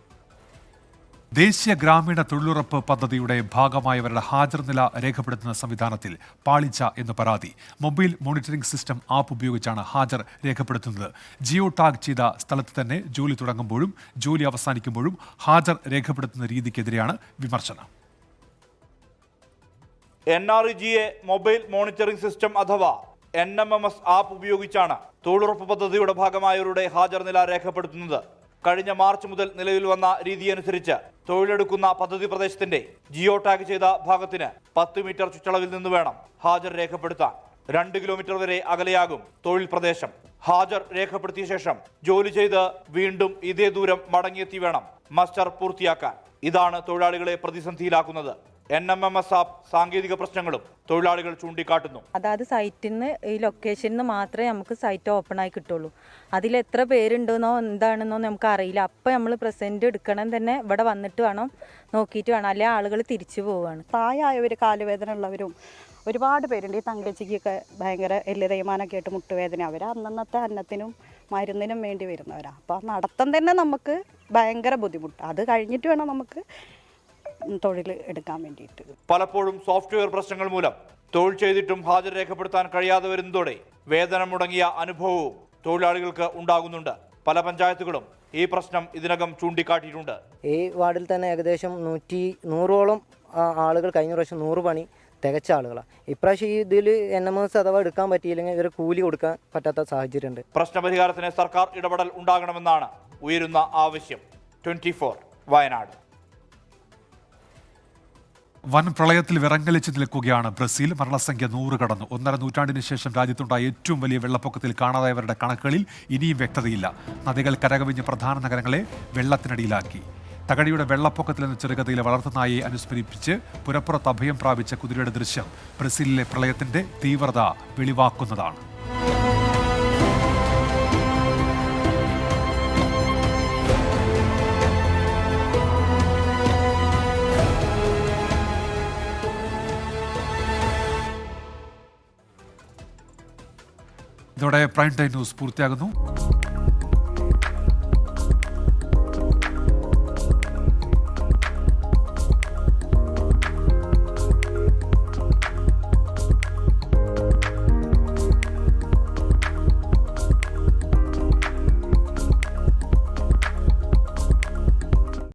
ദേശീയ ഗ്രാമീണ തൊഴിലുറപ്പ് പദ്ധതിയുടെ ഭാഗമായവരുടെ ഹാജർ നില രേഖപ്പെടുത്തുന്ന സംവിധാനത്തിൽ പാളിച്ച എന്ന് പരാതി. മൊബൈൽ മോണിറ്ററിംഗ് സിസ്റ്റം ആപ്പ് ഉപയോഗിച്ചാണ് ഹാജർ രേഖപ്പെടുത്തുന്നത്. ജിയോ ടാഗ് ചെയ്ത സ്ഥലത്ത് തന്നെ ജോലി തുടങ്ങുമ്പോഴും ജോലി അവസാനിക്കുമ്പോഴും ഹാജർ രേഖപ്പെടുത്തുന്ന രീതിക്കെതിരെയാണ് വിമർശനം. NREGA മൊബൈൽ മോണിറ്ററിംഗ് സിസ്റ്റം അഥവാ NMMS ആപ്പ് ഉപയോഗിച്ചാണ് തൊഴിലുറപ്പ് പദ്ധതിയുടെ ഭാഗമായവരുടെ ഹാജർ നില രേഖപ്പെടുത്തുന്നത്. കഴിഞ്ഞ മാർച്ച് മുതൽ നിലവിൽ വന്ന രീതിയനുസരിച്ച് തൊഴിലെടുക്കുന്ന പദ്ധതി പ്രദേശത്തിന്റെ ജിയോ ടാഗ് ചെയ്ത ഭാഗത്തിന് 10 മീറ്റർ ചുറ്റളവിൽ നിന്ന് വേണം ഹാജർ രേഖപ്പെടുത്താൻ. 2 കിലോമീറ്റർ വരെ അകലെയാകും തൊഴിൽ പ്രദേശം. ഹാജർ രേഖപ്പെടുത്തിയ ശേഷം ജോലി ചെയ്ത് വീണ്ടും ഇതേ ദൂരം മടങ്ങിയെത്തി വേണം മസ്റ്റർ പൂർത്തിയാക്കാൻ. ഇതാണ് തൊഴിലാളികളെ പ്രതിസന്ധിയിലാക്കുന്നത്. NMMS ആപ്പ് സാങ്കേതിക പ്രശ്നങ്ങളും തൊഴിലാളികൾ ചൂണ്ടിക്കാട്ടുന്നു. അതായത് സൈറ്റിൽ നിന്ന് ഈ ലൊക്കേഷനിൽ നിന്ന് മാത്രമേ നമുക്ക് സൈറ്റ് ഓപ്പൺ ആയി കിട്ടുള്ളൂ. അതിൽ എത്ര പേരുണ്ടെന്നോ എന്താണെന്നോ നമുക്ക് അറിയില്ല. അപ്പം നമ്മൾ പ്രസന്റ് എടുക്കണം തന്നെ ഇവിടെ വന്നിട്ട് വേണം, നോക്കിയിട്ട് വേണം, അല്ലെങ്കിൽ ആളുകൾ തിരിച്ചു പോവുകയാണ്. പ്രായമായവർ, കാലുവേദന ഉള്ളവരും ഒരുപാട് പേരുണ്ട്. ഈ തങ്കച്ചിക്കൊക്കെ ഭയങ്കര എല്ല് തേയ്മാനൊക്കെ ആയിട്ട് മുട്ടുവേദന. അവർ അന്നന്നത്തെ അന്നത്തിനും മരുന്നിനും വേണ്ടി വരുന്നവരാണ്. അപ്പോൾ നടത്തം തന്നെ നമുക്ക് ഭയങ്കര ബുദ്ധിമുട്ട്. അത് കഴിഞ്ഞിട്ട് വേണം നമുക്ക് തൊഴിൽ എടുക്കാൻ വേണ്ടിയിട്ട്. പലപ്പോഴും സോഫ്റ്റ്വെയർ പ്രശ്നങ്ങൾ മൂലം തൊഴിൽ ചെയ്തിട്ടും ഹാജർ രേഖപ്പെടുത്താൻ കഴിയാതെ വരുന്നതോടെ വേതനം മുടങ്ങിയ അനുഭവവും തൊഴിലാളികൾക്ക് ഉണ്ടാകുന്നുണ്ട്. പല പഞ്ചായത്തുകളും ഈ പ്രശ്നം ഇതിനകം ചൂണ്ടിക്കാട്ടിയിട്ടുണ്ട്. ഈ വാർഡിൽ തന്നെ ഏകദേശം 100ഓളം ആളുകൾ കഴിഞ്ഞ പ്രാവശ്യം 100 പണി തികച്ച ആളുകളാണ്. ഇപ്രാവശ്യം ഇതിൽ NMS അഥവാ എടുക്കാൻ പറ്റിയില്ലെങ്കിൽ ഇവർ കൂലി കൊടുക്കാൻ പറ്റാത്ത സാഹചര്യമുണ്ട്. പ്രശ്നപരിഹാരത്തിന് സർക്കാർ ഇടപെടൽ ഉണ്ടാകണമെന്നാണ് ഉയരുന്ന ആവശ്യം. 24 വയനാട്. വൻ പ്രളയത്തിൽ വിറങ്ങലിച്ചു നിൽക്കുകയാണ് ബ്രസീൽ. മരണസംഖ്യ 100 കടന്നു. 1.5 നൂറ്റാണ്ടിന് ശേഷം രാജ്യത്തുണ്ടായ ഏറ്റവും വലിയ വെള്ളപ്പൊക്കത്തിൽ കാണാതായവരുടെ കണക്കുകളിൽ ഇനിയും വ്യക്തതയില്ല. നദികൾ കരകവിഞ്ഞ് പ്രധാന നഗരങ്ങളെ വെള്ളത്തിനടിയിലാക്കി. തകഴിയുടെ വെള്ളപ്പൊക്കത്തിൽ എന്ന ചെറുകഥയിലെ വളർത്തുനായയെ അനുസ്മരിപ്പിച്ച് പുരപ്പുറത്ത് അഭയം പ്രാപിച്ച കുതിരയുടെ ദൃശ്യം ബ്രസീലിലെ പ്രളയത്തിന്റെ തീവ്രത വെളിവാക്കുന്നതാണ്. ഇതോടെ പ്രൈം ടൈം ന്യൂസ് പൂർത്തിയാകുന്നു.